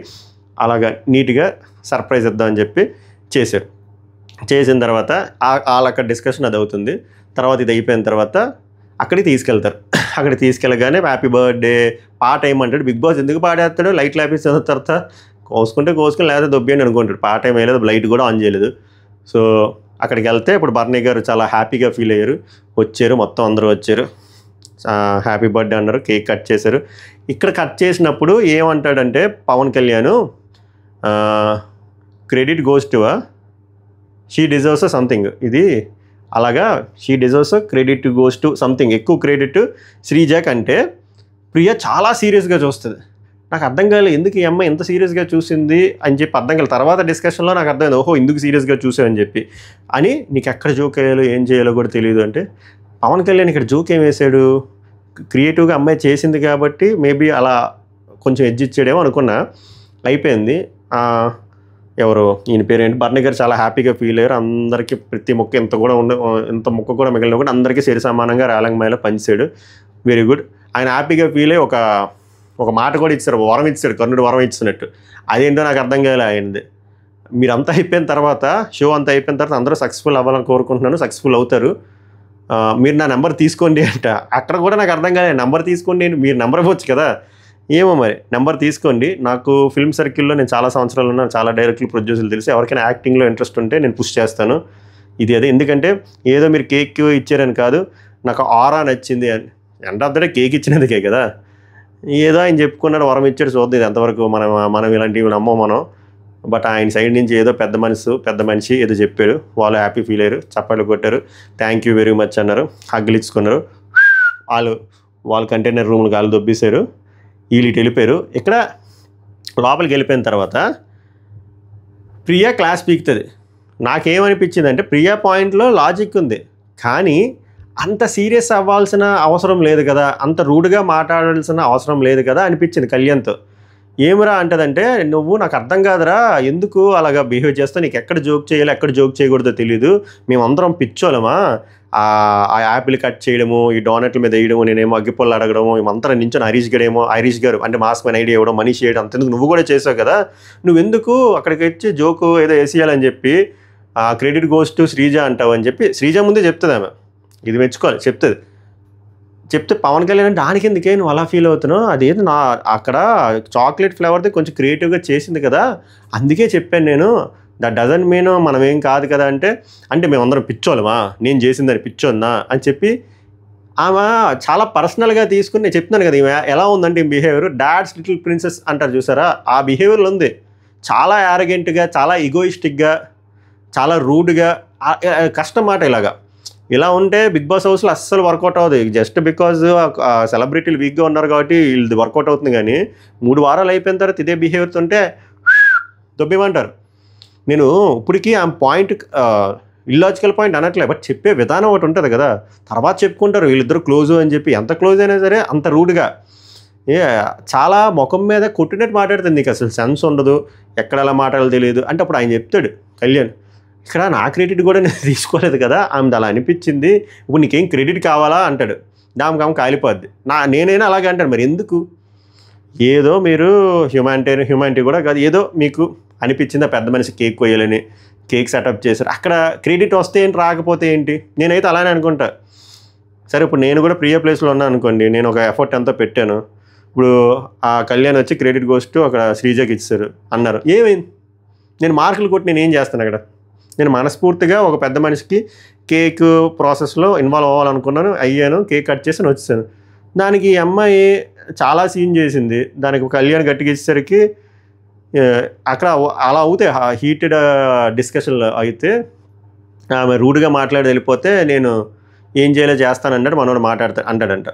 అలాగా నీట్గా సర్ప్రైజ్ ఇద్దామని చెప్పి చేశారు. చేసిన తర్వాత వాళ్ళక్కడ డిస్కషన్ అది అవుతుంది. తర్వాత ఇది అయిపోయిన తర్వాత అక్కడికి తీసుకెళ్తారు. అక్కడికి తీసుకెళ్ళగానే హ్యాపీ బర్త్డే పాట ఏమంటాడు, బిగ్ బాస్ ఎందుకు పాడేస్తాడు, లైట్లు ఆపేసిన తర్వాత కోసుకుని లేదా దొబ్బేయండి అనుకుంటాడు. పాట ఏం వేయలేదు, లైట్ కూడా ఆన్ చేయలేదు. సో అక్కడికి వెళ్తే ఇప్పుడు బర్నీ గారు చాలా హ్యాపీగా ఫీల్ అయ్యారు. వచ్చారు, మొత్తం అందరూ వచ్చారు, హ్యాపీ బర్త్డే అన్నారు, కేక్ కట్ చేశారు. ఇక్కడ కట్ చేసినప్పుడు ఏమంటాడంటే Pawan Kalyan, credit goes to she deserves something, ఇది అలాగా she deserves credit goes to something, ఎక్కువ క్రెడిట్ శ్రీజాక్ అంటే ప్రియ చాలా సీరియస్గా చూస్తుంది. నాకు అర్థం కాలేదు ఎందుకు ఈ అమ్మాయి ఎంత సీరియస్గా చూసింది అని చెప్పి అర్థం కాలేదు. తర్వాత డిస్కషన్లో నాకు అర్థమైంది, ఓహో ఎందుకు సీరియస్గా చూసావని చెప్పి. అని నీకు ఎక్కడ జోక్ వేయాలో ఏం చేయాలో కూడా తెలియదు అంటే పవన్ కళ్యాణ్ ఇక్కడ జోక్ ఏం వేసాడు, క్రియేటివ్గా అమ్మాయి చేసింది కాబట్టి మేబీ అలా కొంచెం ఎడ్జ్ ఇచ్చాడేమో అనుకున్నా. అయిపోయింది. ఎవరు ఈయన పేరేంటి, బర్నీ గారు చాలా హ్యాపీగా ఫీల్ అయ్యారు. అందరికీ ప్రతి మొక్క ఇంత మొక్క కూడా మిగిలిన కూడా అందరికీ సరి సమానంగా రేలంగమాయలో పంచాడు. Very good. ఆయన హ్యాపీగా ఫీల్ అయ్యి ఒక మాట కూడా ఇచ్చారు, వరం ఇచ్చాడు, కర్ణుడు వరం ఇచ్చినట్టు. అదేంటో నాకు అర్థం కాలే ఆయనది. మీరంతా అయిపోయిన తర్వాత, షో అంతా అయిపోయిన తర్వాత అందరూ సక్సెస్ఫుల్ అవ్వాలని కోరుకుంటున్నాను, సక్సెస్ఫుల్ అవుతారు, మీరు నా నెంబర్ తీసుకోండి అంట. అక్కడ కూడా నాకు అర్థం కాలేదు, నెంబర్ తీసుకోండి, మీరు నెంబర్ ఇవ్వచ్చు కదా, ఏమో మరి నెంబర్ తీసుకోండి. నాకు ఫిల్మ్ సర్కిల్లో నేను చాలా సంవత్సరాలు ఉన్నాను, చాలా డైరెక్టర్లు ప్రొడ్యూసర్లు తెలిసి, ఎవరికైనా యాక్టింగ్లో ఇంట్రెస్ట్ ఉంటే నేను పుష్ చేస్తాను. ఇది అదే, ఎందుకంటే ఏదో మీరు కేక్ ఇచ్చారని కాదు, నాకు ఆరా నచ్చింది అని. End of the day cake ఇచ్చినందుకే కదా, ఏదో ఆయన చెప్పుకున్నాడు, వరం ఇచ్చాడు, చూద్దాం ఇది ఎంతవరకు మనం ఇలాంటివి నమ్మం మనం. బట్ ఆయన సైడ్ నుంచి ఏదో పెద్ద మనిషి ఏదో చెప్పాడు, వాళ్ళు హ్యాపీ ఫీల్ అయ్యారు, చప్పట్లు కొట్టారు, థ్యాంక్ యూ వెరీ మచ్ అన్నారు, హగ్గులు ఇచ్చుకున్నారు. వాళ్ళు కంటైనర్ రూమ్లు గాలి దొబ్బేశారు, వీళ్ళు వెళ్ళిపోయారు. ఇక్కడ లోపలికి వెళ్ళిపోయిన తర్వాత ప్రియా క్లాస్ పీకుతుంది. నాకేమనిపించింది అంటే ప్రియా పాయింట్లో లాజిక్ ఉంది, కానీ అంత సీరియస్ అవ్వాల్సిన అవసరం లేదు కదా, అంత రూడ్గా మాట్లాడాల్సిన అవసరం లేదు కదా అనిపించింది కళ్యాణ్తో. ఏమిరా అంటదంటే, నువ్వు నాకు అర్థం కాదురా, ఎందుకు అలాగా బిహేవ్ చేస్తావు, నీకు ఎక్కడ జోక్ చేయాలో ఎక్కడ జోక్ చేయకూడదో తెలీదు, మేమందరం పిచ్చోళమా, ఆ యాపిల్ కట్ చేయడము, ఈ డోనట్ల మీద వేయడము, నేనేమో అగ్గిపొల్లు అడగడము, మేమంతా నించొని హరీష్ గారు అంటే మాస్క్ మీద ఐడియా ఇవ్వడం, మనీష్ చేయడం, అంతెందుకు నువ్వు కూడా చేసావు కదా, నువ్వెందుకు అక్కడికి వచ్చి జోకు ఏదో వేసేయాలని చెప్పి క్రెడిట్ గోస్ టు శ్రీజ అంటావు అని చెప్పి శ్రీజ ముందే చెప్తుంది. ఆమె ఇది మెచ్చుకోవాలి, చెప్తే పవన్ కళ్యాణ్ అంటే దానికి ఎందుకే నువ్వు అలా ఫీల్ అవుతున్నావు, అదేది నా అక్కడ చాక్లెట్ ఫ్లేవర్ది కొంచెం క్రియేటివ్గా చేసింది కదా, అందుకే చెప్పాను నేను, దట్ డజంట్ మీన్ మనం ఏం కాదు కదా అంటే మేమందరం పిచ్చోళ్ళమా, నేను చేసిందని పిచ్చోందా అని చెప్పి ఆమె చాలా పర్సనల్గా తీసుకుని, నేను చెప్తున్నాను కదా ఈమె ఎలా ఉందంటే ఈ బిహేవియర్ డాడ్స్ లిటిల్ ప్రిన్సెస్ అంటారు చూసారా, ఆ బిహేవియర్లో ఉంది. చాలా యారగెంట్గా, చాలా ఈగోయిస్టిక్గా, చాలా రూడ్గా కష్టం మాట ఇలాగా. ఇలా ఉంటే బిగ్ బాస్ హౌస్లో అస్సలు వర్కౌట్ అవ్వదు. జస్ట్ బికాజ్ సెలబ్రిటీలు వీక్గా ఉన్నారు కాబట్టి వీళ్ళది వర్కౌట్ అవుతుంది. కానీ 3 వారాలు అయిపోయిన తర్వాత ఇదే బిహేవియర్తో ఉంటే దొబ్బేమంటారు. నేను ఇప్పటికీ ఆ పాయింట్ ఇల్లాజికల్ పాయింట్ అనట్లే, బట్ చెప్పే విధానం ఒకటి ఉంటుంది కదా. తర్వాత చెప్పుకుంటారు వీళ్ళిద్దరు క్లోజు అని చెప్పి. ఎంత క్లోజ్ అయినా సరే అంత రూడ్గా చాలా ముఖం మీద కొట్టినట్టు మాట్లాడుతుంది. నీకు అసలు సెన్స్ ఉండదు, ఎక్కడ ఎలా మాట్లాడాలో తెలియదు అంటే అప్పుడు ఆయన చెప్తాడు కళ్యాణ్, ఇక్కడ నా క్రెడిట్ కూడా నేను తీసుకోలేదు కదా, ఆమెది అలా అనిపించింది, ఇప్పుడు నీకేం క్రెడిట్ కావాలా అంటాడు. ఆమె కాలిపోద్ది. నేనైనా అలాగే అంటాను. మరి ఎందుకు? ఏదో మీరు హ్యూమానిటీ కూడా కాదు, ఏదో మీకు అనిపించింది ఆ పెద్ద మనిషి కేక్ కొయ్యాలని కేక్ సెటప్ చేశారు, అక్కడ క్రెడిట్ వస్తే ఏంటి రాకపోతే ఏంటి? నేనైతే అలానే అనుకుంటా. సరే ఇప్పుడు నేను కూడా ప్రియ ప్లేస్లో ఉన్నాను అనుకోండి, నేను ఒక ఎఫర్ట్ ఎంతో పెట్టాను, ఇప్పుడు ఆ కళ్యాణ్ వచ్చి క్రెడిట్ గోస్ట్ అక్కడ శ్రీజకి ఇచ్చారు అన్నారు, ఏమైంది? నేను మార్కులు కొట్టి నేను ఏం చేస్తాను అక్కడ? నేను మనస్ఫూర్తిగా ఒక పెద్ద మనిషికి కేక్ ప్రాసెస్లో ఇన్వాల్వ్ అవ్వాలనుకున్నాను, అయ్యాను, కేక్ కట్ చేసి వచ్చేసాను. దానికి ఈ అమ్మాయి చాలా సీన్ చేసింది, దానికి కళ్యాణ్ గట్టిగా ఇచ్చేసరికి అక్కడ అలా అవుతాయి హీటెడ్ డిస్కషన్లు అయితే ఆమె రూడ్గా మాట్లాడి వెళ్ళిపోతే నేను ఏం చేయాలో చేస్తానన్నాడు మనోడు అంటాడంట.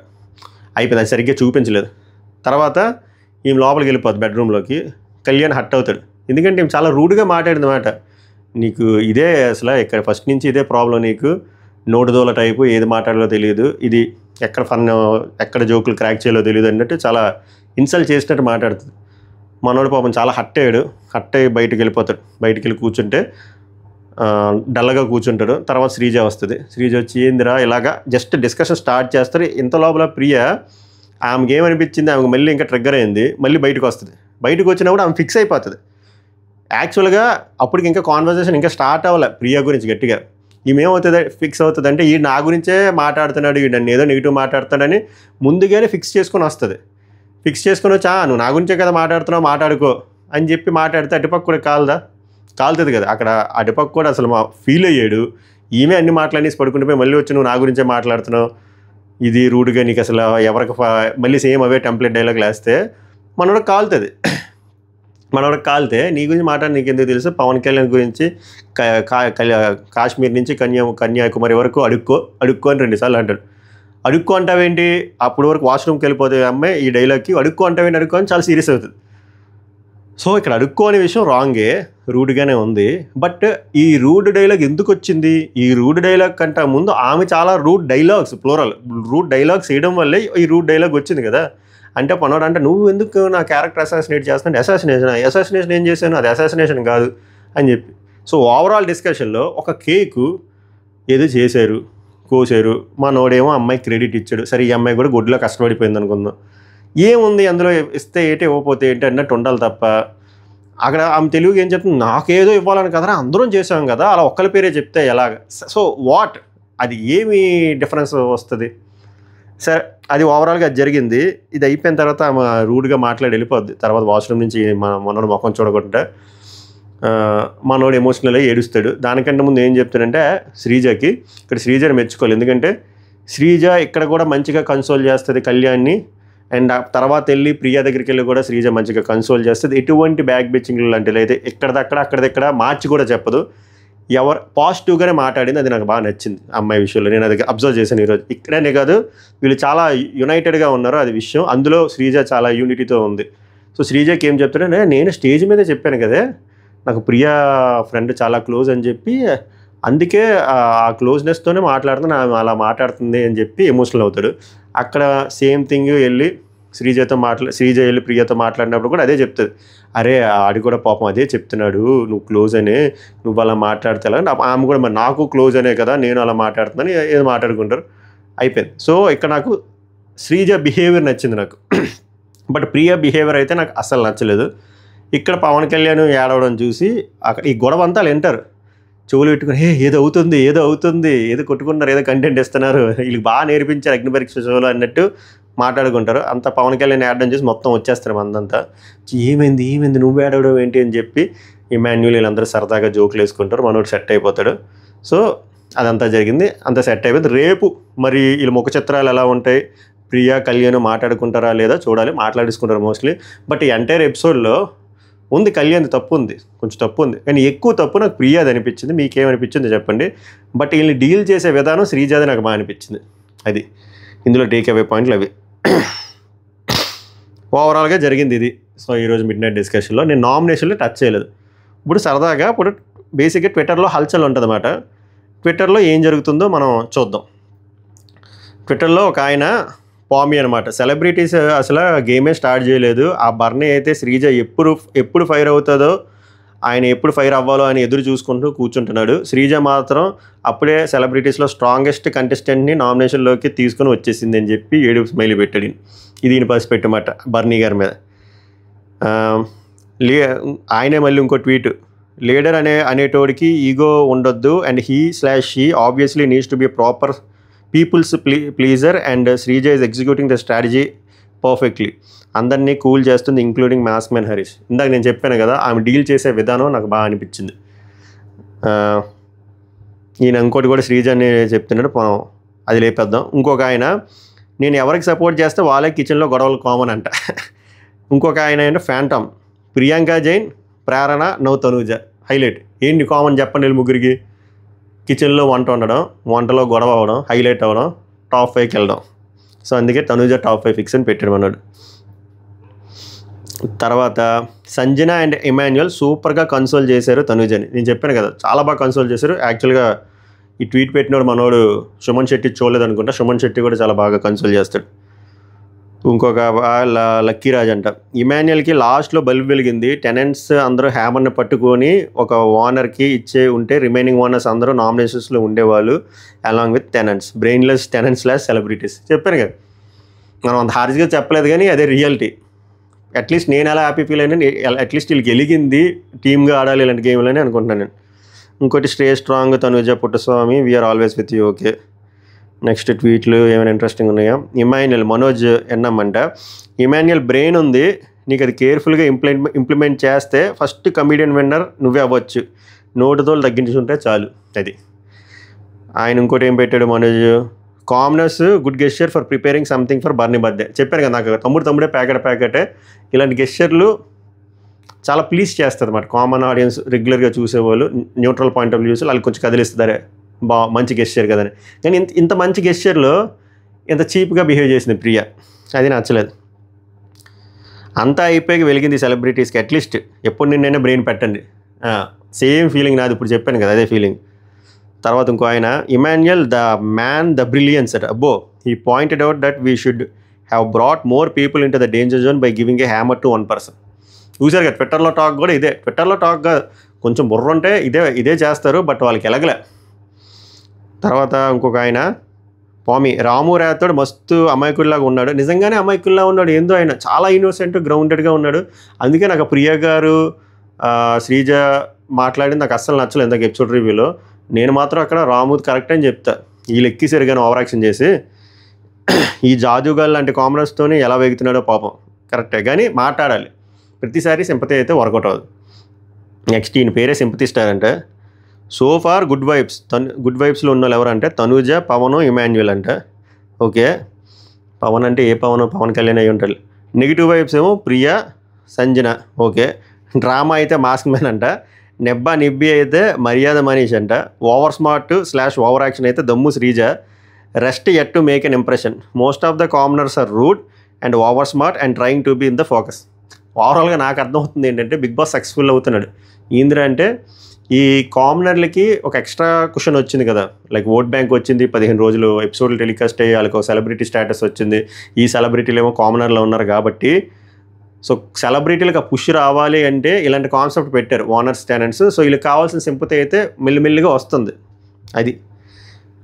అయిపోయింది, అది సరిగ్గా చూపించలేదు. తర్వాత ఈమె లోపలికి వెళ్ళిపోద్ది బెడ్రూమ్లోకి, కళ్యాణ్ హట్ అవుతాడు. ఎందుకంటే ఈమె చాలా రూడ్గా మాట్లాడింది మాట. నీకు ఇదే అసలు ఇక్కడ ఫస్ట్ నుంచి ఇదే ప్రాబ్లం, నీకు నోటుదోల టైపు, ఏది మాట్లాడాలో తెలియదు, ఇది ఎక్కడ ఫన్ ఎక్కడ జోకులు క్రాక్ చేయాలో తెలియదు అన్నట్టు చాలా ఇన్సల్ట్ చేసినట్టు మాట్లాడుతుంది. మనోడు పాపం చాలా హట్ అయ్యి బయటికి వెళ్ళిపోతాడు. బయటికి వెళ్ళి కూర్చుంటే డల్గా కూర్చుంటాడు. తర్వాత శ్రీజ వస్తుంది. శ్రీజ వచ్చి ఏందిరా ఇలాగా జస్ట్ డిస్కషన్ స్టార్ట్ చేస్తారు. ఇంత లోపల ప్రియ ఆమెకి ఏమనిపించింది, ఆమెకు మళ్ళీ ఇంకా ట్రిగ్గర్ అయింది, మళ్ళీ బయటకు వస్తుంది. బయటకు వచ్చినప్పుడు ఆమె ఫిక్స్ అయిపోతుంది. యాక్చువల్గా అప్పటికి ఇంకా కాన్వర్జేషన్ ఇంకా స్టార్ట్ అవ్వాలి ప్రియ గురించి గట్టిగా. ఈమెమవుతుంది ఫిక్స్ అవుతుంది అంటే ఈ నా గురించే మాట్లాడుతున్నాడు, ఈ నన్ను ఏదో నెగిటివ్ మాట్లాడుతున్నాడని ముందుగానే ఫిక్స్ చేసుకొని వస్తుంది. ఫిక్స్ చేసుకొని వచ్చి నువ్వు నా గురించే కదా మాట్లాడుతున్నావు, మాట్లాడుకో అని చెప్పి మాట్లాడితే అటుపక్క కూడా కాలుతుంది కదా. అక్కడ అటుపక్క కూడా అసలు ఫీల్ అయ్యాడు. ఈమె అన్ని మాట్లాడేసి పడుకుంటే మళ్ళీ వచ్చి నువ్వు నా గురించే మాట్లాడుతున్నావు, ఇది రూడ్గా, నీకు అసలు ఎవరికి మళ్ళీ సేమ్ అవే టెంప్లెట్ డైలాగ్ వేస్తే మనోడికి కాలితే నీ గురించి మాట్లాడి నీకెందుకు తెలుసు? పవన్ కళ్యాణ్ గురించి కాశ్మీర్ నుంచి కన్యాకుమారి వరకు అడుక్కో అని 2 సార్లు అంటాడు. అడుక్కో అంటావేంటి? అప్పటి వరకు వాష్రూమ్కి వెళ్ళిపోతే అమ్మాయి ఈ డైలాగ్కి అడుక్కో అంటావేంటి అని చాలా సీరియస్ అవుతుంది. సో ఇక్కడ అడుక్కో అనే విషయం రాంగే, రూడ్గానే ఉంది. బట్ ఈ రూడ్ డైలాగ్ ఎందుకు వచ్చింది? ఈ రూడ్ డైలాగ్ కంటే ముందు ఆమె చాలా రూడ్ డైలాగ్స్ వేయడం వల్లే ఈ రూడ్ డైలాగ్ వచ్చింది కదా. అంటే పనోడు అంటే నువ్వు ఎందుకు నా క్యారెక్టర్ అసాసినేట్ చేస్తున్నాడు? అసాసినేషన్ ఏం చేశాను? అది అసాసినేషన్ కాదు అని చెప్పి. సో ఓవరాల్ డిస్కషన్లో ఒక కేకు ఏదో చేశారు, కోసారు, మనోడేమో అమ్మాయి క్రెడిట్ ఇచ్చాడు. సరే ఈ అమ్మాయి కూడా గుడ్లో కష్టపడిపోయింది అనుకుందాం, ఏముంది అందులో, ఇస్తే ఏంటి ఇవ్వకపోతే ఏంటి అన్నట్టు ఉండాలి తప్ప అక్కడ ఆమె తెలుగుకి ఏం చెప్తుంది, నాకేదో ఇవ్వాలని కదరా, అందరం చేసాం కదా, అలా ఒక్కరి పేరే చెప్తే ఎలాగ? సో వాట్, అది ఏమి డిఫరెన్స్ వస్తుంది? సరే అది ఓవరాల్గా అది జరిగింది. ఇది అయిపోయిన తర్వాత ఆమె రూడ్గా మాట్లాడి వెళ్ళిపోద్ది. తర్వాత వాష్రూమ్ నుంచి మనోడు ముఖం చూడకుండా మనోడు ఎమోషనల్ అయ్యి ఏడుస్తాడు. దానికంటే ముందు ఏం చెప్తాడంటే శ్రీజకి, ఇక్కడ శ్రీజని మెచ్చుకోవాలి, ఎందుకంటే శ్రీజ ఇక్కడ కూడా మంచిగా కన్సోల్ చేస్తుంది కళ్యాణ్ని. అండ్ తర్వాత వెళ్ళి ప్రియా దగ్గరికి వెళ్ళి కూడా శ్రీజ మంచిగా కన్సోల్ చేస్తుంది. ఎటువంటి బ్యాక్ బిచ్చింగ్లు లాంటివి అయితే అక్కడదక్కడ మార్చి కూడా చెప్పదు. ఎవరు పాజిటివ్గానే మాట్లాడింది, అది నాకు బాగా నచ్చింది అమ్మాయి విషయంలో. నేను అది అబ్జర్వ్ చేశాను ఈరోజు. ఇక్కడనే కాదు, వీళ్ళు చాలా యునైటెడ్గా ఉన్నారు, అది విషయం. అందులో శ్రీజ చాలా యూనిటీతో ఉంది. సో శ్రీజకి ఏం చెప్తాడంటే, నేను స్టేజ్ మీదే చెప్పాను కదా నాకు ప్రియా ఫ్రెండ్ చాలా క్లోజ్ అని చెప్పి, అందుకే ఆ క్లోజ్నెస్తోనే మాట్లాడుతున్నా, ఆమె అలా మాట్లాడుతుంది అని చెప్పి ఎమోషనల్ అవుతాడు. అక్కడ సేమ్ థింగ్ వెళ్ళి శ్రీజ వెళ్ళి ప్రియతో మాట్లాడినప్పుడు కూడా అదే చెప్తుంది, అరే ఆడి కూడా పాపం అదే చెప్తున్నాడు, నువ్వు క్లోజ్ అనే, నువ్వు అలా మాట్లాడితే ఆమె కూడా మరి నాకు క్లోజ్ అనే కదా నేను అలా మాట్లాడుతున్నాను, ఏదో మాట్లాడుకుంటారు, అయిపోయింది. సో ఇక్కడ నాకు శ్రీజ బిహేవియర్ నచ్చింది నాకు. బట్ ప్రియ బిహేవియర్ అయితే నాకు అస్సలు నచ్చలేదు. ఇక్కడ పవన్ కళ్యాణ్ ఏడవడం చూసి అక్కడ ఈ గొడవ అంతా వింటారు, చెవులు పెట్టుకుని ఏదో అవుతుంది, ఏదో కొట్టుకున్నారు, ఏదో కంటెంట్ ఇస్తున్నారు, వీళ్ళకి బాగా నేర్పించారు అగ్నిపరీక్ష షోలో అన్నట్టు మాట్లాడుకుంటారు. అంతా పవన్ కళ్యాణ్ ఏడడం చూసి మొత్తం వచ్చేస్తారు మందంతా. ఏమైంది నువ్వు ఏడవడం ఏంటి అని చెప్పి ఇమాన్యుల్ వీళ్ళందరూ సరదాగా జోకులు వేసుకుంటారు, మనోడు సెట్ అయిపోతాడు. సో అదంతా జరిగింది, అంతా సెట్ అయిపోయింది. రేపు మరి వీళ్ళ ముఖ చిత్రాలు ఎలా ఉంటాయి, ప్రియా కళ్యాణ్ మాట్లాడుకుంటారా లేదా చూడాలి, మాట్లాడేసుకుంటారు మోస్ట్లీ. బట్ ఈ ఎంటైర్ ఎపిసోడ్లో ఉంది. కళ్యాణ్ తప్పు ఉంది, కొంచెం తప్పు ఉంది, కానీ ఎక్కువ తప్పు నాకు ప్రియాది అనిపించింది. మీకేమనిపించింది చెప్పండి. బట్ వీళ్ళని డీల్ చేసే విధానం శ్రీజాది నాకు బాగా అనిపించింది. అది ఇందులో టేక్ అవే పాయింట్లు అవి. ఓవరాల్గా జరిగింది ఇది. సో ఈరోజు మిడ్ నైట్ డిస్కషన్లో నేను నామినేషన్లో టచ్ చేయలేదు. ఇప్పుడు సరదాగా ఇప్పుడు బేసిక్గా ట్విట్టర్లో హల్చల్ ఉంటుంది అన్నమాట. ట్విట్టర్లో ఏం జరుగుతుందో మనం చూద్దాం. ట్విట్టర్లో ఒక ఆయన పామి అనమాట, సెలబ్రిటీస్ అసలు గేమే స్టార్ట్ చేయలేదు. ఆ బర్నీ అయితే శ్రీజ ఎప్పుడు ఫైర్ అవుతుందో, ఆయన ఎప్పుడు ఫైర్ అవ్వాలో అని ఎదురు చూసుకుంటూ కూర్చుంటున్నాడు. శ్రీజ మాత్రం అప్పుడే సెలబ్రిటీస్లో స్ట్రాంగెస్ట్ కంటెస్టెంట్ని నామినేషన్లోకి తీసుకుని వచ్చేసింది అని చెప్పి ఏడుపు స్మైల్ పెట్టాడు. ఇది ఈయన పసిపెట్టు మాట బర్నీ గారి మీద. ఆయనే మళ్ళీ ఇంకో ట్వీట్, లీడర్ అనేటోడికి ఈగో ఉండొద్దు and he she obviously needs to be proper people's pleaser and Sreeja is executing the strategy perfectly. అందరినీ కూల్ చేస్తుంది ఇంక్లూడింగ్ మాస్క్ మ్యాన్ హరీష్. ఇందాక నేను చెప్పాను కదా, ఆమె డీల్ చేసే విధానం నాకు బాగా అనిపించింది. ఈయన ఇంకోటి కూడా శ్రీజ అని చెప్తున్నాడు, మనం అది లేపేద్దాం. ఇంకొక ఆయన, నేను ఎవరికి సపోర్ట్ చేస్తే వాళ్ళే కిచెన్లో గొడవలు కామన్ అంట. ఇంకొక ఆయన అంటే ఫ్యాంటమ్, ప్రియాంక జైన్, ప్రేరణ, నవ్ తనూజ. హైలైట్ ఏంటి కామన్ చెప్పండి వీళ్ళు ముగ్గురికి? కిచెన్లో వంట వండడం, వంటలో గొడవ అవ్వడం, హైలైట్ అవ్వడం, టాప్ 5కి వెళ్ళడం. సో అందుకే తనూజ టాప్ 5 ఫిక్స్ అని పెట్టాడు మనోడు. తర్వాత సంజన అండ్ ఇమాన్యుయల్ సూపర్గా కన్సోల్ చేశారు తనూజని. నేను చెప్పాను కదా, చాలా బాగా కన్సోల్ చేశారు. యాక్చువల్గా ఈ ట్వీట్ పెట్టినోడు మనోడు సుమన్ శెట్టి చూడలేదు అనుకుంటా. సుమన్ శెట్టి కూడా చాలా బాగా కన్సోల్ చేస్తాడు. ఇంకొక లక్కీ రాజ్ అంట, ఇమాన్యుయల్కి లాస్ట్లో బల్బ్ వెలిగింది. టెనెంట్స్ అందరూ హ్యామర్ని పట్టుకొని ఒక ఓనర్కి ఇచ్చే ఉంటే రిమైనింగ్ ఓనర్స్ అందరూ నామినేషన్స్లో ఉండేవాళ్ళు అలాంగ్ విత్ టెనెంట్స్, బ్రెయిన్లెస్ టెనెంట్స్/సెలబ్రిటీస్. చెప్పాను కదా, మనం అంత హార్జ్గా చెప్పలేదు కానీ అదే రియాలిటీ. అట్లీస్ట్ నేను ఎలా హ్యాపీ ఫీల్ అయినా, అట్లీస్ట్ వీళ్ళకి వెలిగింది టీమ్గా ఆడాలి ఇలాంటి గేమ్లని అనుకుంటున్నాను నేను. ఇంకోటి stay strong Tanuja Puttaswamy, we are always with you. Okay, next ట్వీట్లు ఏమైనా ఇంట్రెస్టింగ్ ఉన్నాయా? ఇమాన్యుయల్ మనోజ్ ఎన్నమ్మంట, ఇమాన్యుయల్ బ్రెయిన్ ఉంది, నీకు అది కేర్ఫుల్గా ఇంప్లిమెంట్ చేస్తే ఫస్ట్ కమీడియన్ విన్నర్ నువ్వే అవ్వచ్చు, నోటుతో తగ్గించుకుంటే చాలు. అది ఆయన. ఇంకోటి ఏం పెట్టాడు Manoj, calmness good gesture for preparing something for Bharani birthday. చెప్పాను కదా, నాకు తమ్ముడే ప్యాకెటే. ఇలాంటి గెస్చర్లు చాలా ప్లీజ్ చేస్తుంది అన్నమాట. కామన్ ఆడియన్స్ రెగ్యులర్గా చూసేవాళ్ళు, న్యూట్రల్ పాయింట్ ఆఫ్ వ్యూ చూసి వాళ్ళకి కొంచెం కదిలిస్తారే, మంచి గెస్చర్ కదని. కానీ ఇంత మంచి గెస్చర్లో ఇంత చీప్గా బిహేవ్ చేసింది ప్రియ, అది నచ్చలేదు. అంతా అయిపోయి వెలిగింది సెలబ్రిటీస్కి. అట్లీస్ట్ ఎప్పుడు నిన్నైనా బ్రెయిన్ పెట్టండి. సేమ్ ఫీలింగ్ నాది, ఇప్పుడు చెప్పాను కదా అదే ఫీలింగ్. తర్వాత ఇంకో ఆయన, Emmanuel the man the brilliance at అబ్బో, he pointed out that we should have brought more people in to the danger zone by giving a hammer to 1 person. చూసారు కదా, ట్విట్టర్లో టాక్ కూడా ఇదే. ట్విట్టర్లో టాక్గా కొంచెం బుర్ర ఉంటే ఇదే చేస్తారు, బట్ వాళ్ళకి ఎలగలే. తర్వాత ఇంకొక ఆయన పామి, రాము రాథోడ్ మస్తు అమాయకుల్లాగా ఉన్నాడు. నిజంగానే అమాయకుల్లా ఉన్నాడు. ఏందో ఆయన చాలా ఇన్నోసెంట్, గ్రౌండెడ్గా ఉన్నాడు. అందుకే నాకు ప్రియ గారు శ్రీజ మాట్లాడింది నాకు అస్సలు నచ్చలేదు ఇందాక ఎపిసోడ్ రివ్యూలో. నేను మాత్రం అక్కడ రాము కరెక్ట్ అని చెప్తా. వీళ్ళు ఎక్కిసారు కానీ ఓవర్ యాక్షన్ చేసి, ఈ జాదుగాల్ లాంటి కామనర్స్తోని ఎలా వేగుతున్నాడో పాపం. కరెక్టే, కానీ మాట్లాడాలి. ప్రతిసారి సింపతి అయితే వర్కౌట్ అవ్వదు. నెక్స్ట్ ఈయన పేరే సింపతి స్టార్ అంటే, సో ఫార్ గుడ్ వైబ్స్లో ఉన్న వాళ్ళు ఎవరంటే తనూజ, పవన్, ఇమాన్యుయల్ అంట. ఓకే, పవన్ అంటే ఏ పవన్? పవన్ కళ్యాణ్ అయ్యి ఉంటాడు. నెగిటివ్ వైబ్స్ ఏమో ప్రియ, సంజన. ఓకే, డ్రామా అయితే మాస్క్ మ్యాన్ అంట. నిబ్బి అయితే మర్యాద మనీష్ అంట. ఓవర్ స్మార్ట్/ఓవర్ యాక్షన్ అయితే దమ్ము Sreeja. Rest yet to make an impression. Most of the commoners are rude and over smart and trying to be in the focus. ఓవరాల్గా నాకు అర్థమవుతుంది ఏంటంటే బిగ్ బాస్ సక్సెస్ఫుల్ అవుతున్నాడు. ఏంద్రా అంటే ఈ కామనర్లకి ఒక ఎక్స్ట్రా క్వశ్చన్ వచ్చింది కదా, లైక్ ఓట్ బ్యాంక్ వచ్చింది, 15 రోజులు ఎపిసోడ్లు టెలికాస్ట్ అయ్యి వాళ్ళకి ఒక సెలబ్రిటీ స్టేటస్ వచ్చింది. ఈ సెలబ్రిటీలు ఏమో కామనర్లో ఉన్నారు కాబట్టి, సో సెలబ్రిటీలకు ఆ పుష్ రావాలి అంటే ఇలాంటి కాన్సెప్ట్ పెట్టారు ఓనర్స్ టెనెంట్స్. సో వీళ్ళకి కావాల్సిన సింపతి అయితే మెల్లిమెల్లిగా వస్తుంది. అది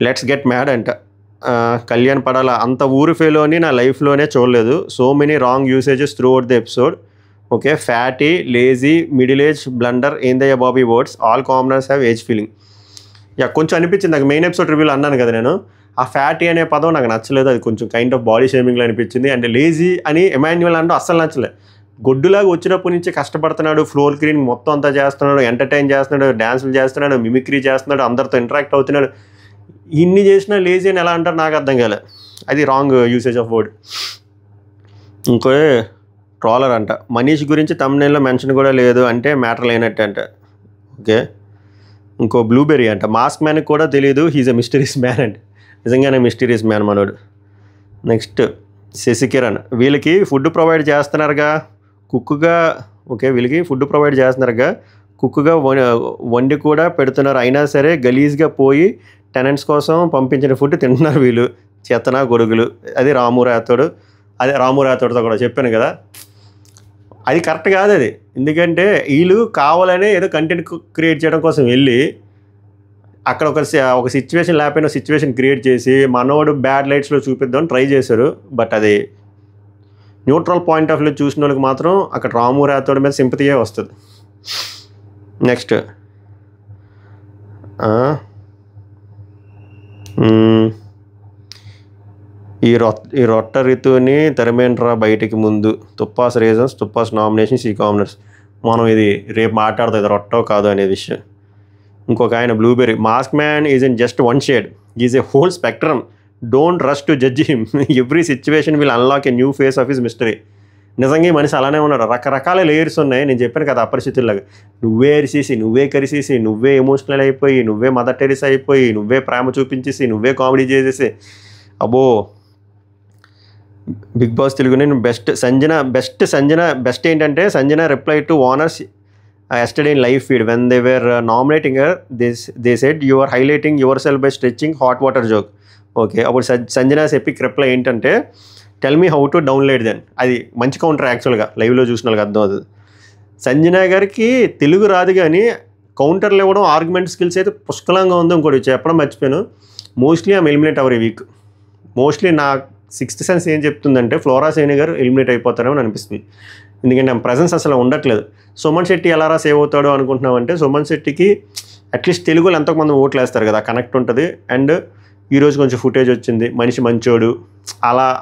లెట్స్ గెట్ మ్యాడ్ అంట. కళ్యాణ్ పడాల అంత ఊరి ఫేలోని నా లైఫ్లోనే చూడలేదు. So many wrong usages throughout the episode. Okay, fatty, lazy, middle age, blunder, ఏందయ్య బాబీ words, all commoners have age feeling. కొంచెం అనిపించింది నాకు మెయిన్ ఎపిసోడ్ రివ్యూలో అన్నాను కదా నేను, ఆ ఫ్యాటీ అనే పదం నాకు నచ్చలేదు. అది కొంచెం కైండ్ ఆఫ్ బాడీ షేమింగ్లో అనిపించింది. అండ్ లేజీ అని ఇమాన్యుయల్ అంటూ అస్సలు నచ్చలేదు. గొడ్డులాగా వచ్చినప్పటి నుంచి కష్టపడుతున్నాడు, ఫ్లోర్ క్లీనింగ్ మొత్తం అంతా చేస్తున్నాడు, ఎంటర్టైన్ చేస్తున్నాడు, డ్యాన్సులు చేస్తున్నాడు, మిమిక్రీ చేస్తున్నాడు, అందరితో ఇంటరాక్ట్ అవుతున్నాడు. ఇన్ని చేసినా లేజీ అని ఎలా అంటారు నాకు అర్థం కాలే. అది రాంగ్ యూసేజ్ ఆఫ్ వర్డ్. ఇంకో ట్రోలర్ అంట. మనీష్ గురించి తమ్నైల్లో మెన్షన్ కూడా లేదు అంటే మ్యాటర్ లేనట్టు అంట. ఓకే. ఇంకో బ్లూబెర్రీ అంట. మాస్క్ మ్యాన్కి కూడా తెలియదు హీజ్ ఎ మిస్టీరియస్ మ్యాన్ అంట. నిజంగానే మిస్టీరియస్ మ్యాన్ మనోడు. నెక్స్ట్ శశికిరణ్, వీళ్ళకి ఫుడ్ ప్రొవైడ్ చేస్తున్నారుగా కుక్కుగా. ఓకే, వీళ్ళకి ఫుడ్ ప్రొవైడ్ చేస్తున్నారుగా కుక్కుగా వండి కూడా పెడుతున్నారు. అయినా సరే గలీజ్గా పోయి టెనెంట్స్ కోసం పంపించిన ఫుడ్ తింటున్నారు వీళ్ళు. చేతన గొడుగులు. అది రాము రాథోడ్తో కూడా చెప్పాను కదా, అది కరెక్ట్ కాదు అది. ఎందుకంటే వీళ్ళు కావాలనే ఏదో కంటెంట్ క్రియేట్ చేయడం కోసం వెళ్ళి అక్కడ ఒక సిచ్యువేషన్ లేకపోయినా సిచ్యువేషన్ క్రియేట్ చేసి మనోడు బ్యాడ్ లైట్స్లో చూపిద్దామని ట్రై చేశారు. బట్ అది న్యూట్రల్ పాయింట్ ఆఫ్ వ్యూ చూసిన వాళ్ళకి మాత్రం అక్కడ రాము రాథోడ్ మీద సింపతియే వస్తుంది. నెక్స్ట్ ఈ రొట్ట రితుని తరిమేంట్రా బయటికి ముందు. తుప్పాస్ రీజన్స్, తుప్పాస్ నామినేషన్స్, ఈ కామనర్స్. మనం ఇది రేపు మాట్లాడుతుంది రొట్టో కాదు అనే విషయం. ఇంకొక ఆయన blueberry, mask man is in just one shade, is a whole spectrum, don't rush to judge him, every situation will unlock a new face of his mystery. నిజంగా ఈ మనిషి అలానే ఉన్నాడు. రకరకాల లేయర్స్ ఉన్నాయి. నేను చెప్పాను కదా అపరిస్థితుల్లాగా, నువ్వే అరిసేసి, నువ్వే కరిసేసి, నువ్వే ఎమోషనల్ అయిపోయి, నువ్వే మదర్ టెరిస్ అయిపోయి, నువ్వే ప్రేమ చూపించేసి, నువ్వే కామెడీ చేసేసి, అబ్బో. బిగ్ బాస్ తెలుగునే బెస్ట్ ఏంటంటే Sanjana reply to owners yesterday in live feed when they were nominating her, they said you are highlighting yourself by stretching hot water joke. Okay, అప్పుడు సంజనాస్ ఎపిక్ రిప్లై ఏంటంటే tell me how to download then. అది మంచి counter యాక్చువల్గా, లైవ్లో చూసిన వాళ్ళకి అర్థం అవుతుంది. సంజనా గారికి తెలుగు రాదు కానీ కౌంటర్లు ఇవ్వడం, ఆర్గ్యుమెంట్ స్కిల్స్ అయితే పుష్కలంగా ఉంది. ఇంకోటి చెప్పడం మర్చిపోయాను, మోస్ట్లీ ఆమె ఎలిమినేట్ అవర్ ఈ వీక్. మోస్ట్లీ నా సిక్స్త్ సెన్స్ ఏం చెప్తుందంటే ఫ్లోరా సేని గారు ఎలిమినేట్ అయిపోతారేమో అనిపిస్తుంది. ఎందుకంటే ఆమె ప్రజెన్స్ అసలు ఉండట్లేదు. సుమన్ శెట్టి ఎలారా సేవ్ అవుతాడో అనుకుంటున్నామంటే సుమన్ శెట్టికి అట్లీస్ట్ తెలుగులో ఎంతోమంది ఓట్లు వేస్తారు కదా, కనెక్ట్ ఉంటుంది. అండ్ ఈరోజు కొంచెం ఫుటేజ్ వచ్చింది, మనిషి మంచోడు,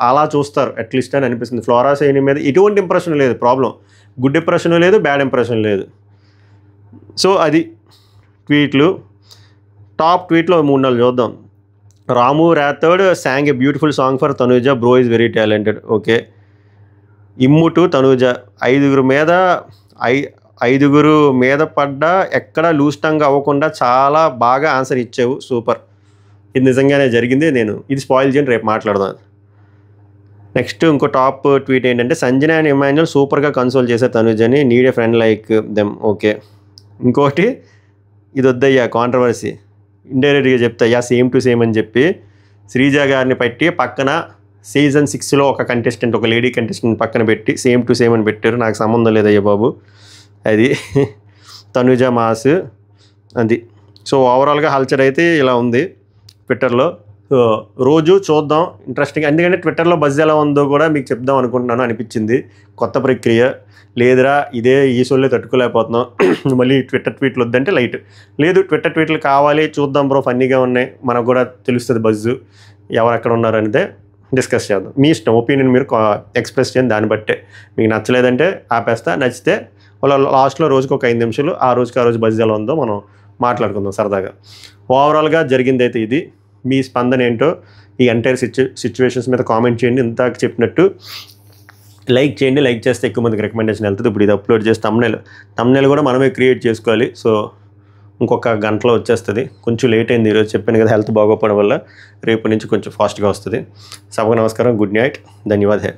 అలా చూస్తారు అట్లీస్ట్ అని అనిపిస్తుంది. ఫ్లోరా సేని మీద ఎటువంటి ఇంప్రెషన్ లేదు, ప్రాబ్లం గుడ్ ఇంప్రెషన్ లేదు, బ్యాడ్ ఇంప్రెషన్ లేదు. సో అది ట్వీట్లు. టాప్ ట్వీట్లో 3-4 చూద్దాం. Ramu Rathod song a beautiful song for Thanuja, bro is very talented. Okay. ఇమ్ముటు తనూజ, ఐదుగురు మీద పడ్డా ఎక్కడా లూజ్ టంగ్ అవ్వకుండా చాలా బాగా ఆన్సర్ ఇచ్చావు, సూపర్. ఇది నిజంగానే జరిగింది, నేను ఇది స్పాయిల్ చేయని రేపు మాట్లాడదాం. నెక్స్ట్ ఇంకో టాప్ ట్వీట్ ఏంటంటే సంజన అండ్ ఇమాన్యుల్ సూపర్గా కన్సోల్ చేసే తనూజని, need a friend like them. Okay. ఇంకోటి ఇది వద్దయ్యా కాంట్రవర్సీ, ఇండైరెక్ట్గా చెప్తాయ్యా సేమ్ టు సేమ్ అని చెప్పి శ్రీజ గారిని పెట్టి పక్కన సీజన్ 6లో ఒక కంటెస్టెంట్, ఒక లేడీ కంటెస్టెంట్ పక్కన పెట్టి సేమ్ టు సేమ్ అని పెట్టారు. నాకు సంబంధం లేదయ్యా బాబు, అది తనుజ మాస్ అది. సో ఓవరాల్గా హల్చర్ అయితే ఇలా ఉంది ట్విట్టర్లో. సో రోజు చూద్దాం, ఇంట్రెస్టింగ్. ఎందుకంటే ట్విట్టర్లో బజ్ ఎలా ఉందో కూడా మీకు చెప్దాం అనుకుంటున్నాను, అనిపించింది కొత్త ప్రక్రియ. లేదురా ఇదే ఈ సోళ్ళే తట్టుకోలేకపోతున్నాం, మళ్ళీ ట్విట్టర్ ట్వీట్లు వద్దంటే లైట్ లేదు, ట్విట్టర్ ట్వీట్లు కావాలి, చూద్దాం బ్రో, ఫన్నీగా ఉన్నాయి, మనకు కూడా తెలుస్తుంది బజ్జు ఎవరు ఎక్కడ ఉన్నారనితే డిస్కస్ చేద్దాం. మీ ఇష్టం, ఒపీనియన్ మీరు ఎక్స్ప్రెస్ చేయండి, దాన్ని బట్టే. మీకు నచ్చలేదంటే ఆపేస్తా, నచ్చితే వాళ్ళ లాస్ట్లో రోజుకు ఒక 5 నిమిషాలు ఆ రోజు బజ్ ఎలా ఉందో మనం మాట్లాడుకుందాం సరదాగా. ఓవరాల్గా జరిగింది అయితే ఇది. మీ స్పందన ఏంటో ఈ ఎంటైర్ సిచ్యువేషన్స్ మీద కామెంట్ చేయండి. ఇందాక చెప్పినట్టు లైక్ చేయండి, లైక్ చేస్తే ఎక్కువ మందికి రికమెండేషన్ వెళ్తుంది. ఇప్పుడు ఇది అప్లోడ్ చేసి తమ్నైల్ కూడా మనమే క్రియేట్ చేసుకోవాలి. సో ఇంకొక గంటలో వచ్చేస్తుంది, కొంచెం లేట్ అయింది ఈరోజు, చెప్పాను కదా హెల్త్ బాగోపోవడం వల్ల. రేపు నుంచి కొంచెం ఫాస్ట్గా వస్తుంది. సభకు నమస్కారం, గుడ్ నైట్, ధన్యవాదాలు.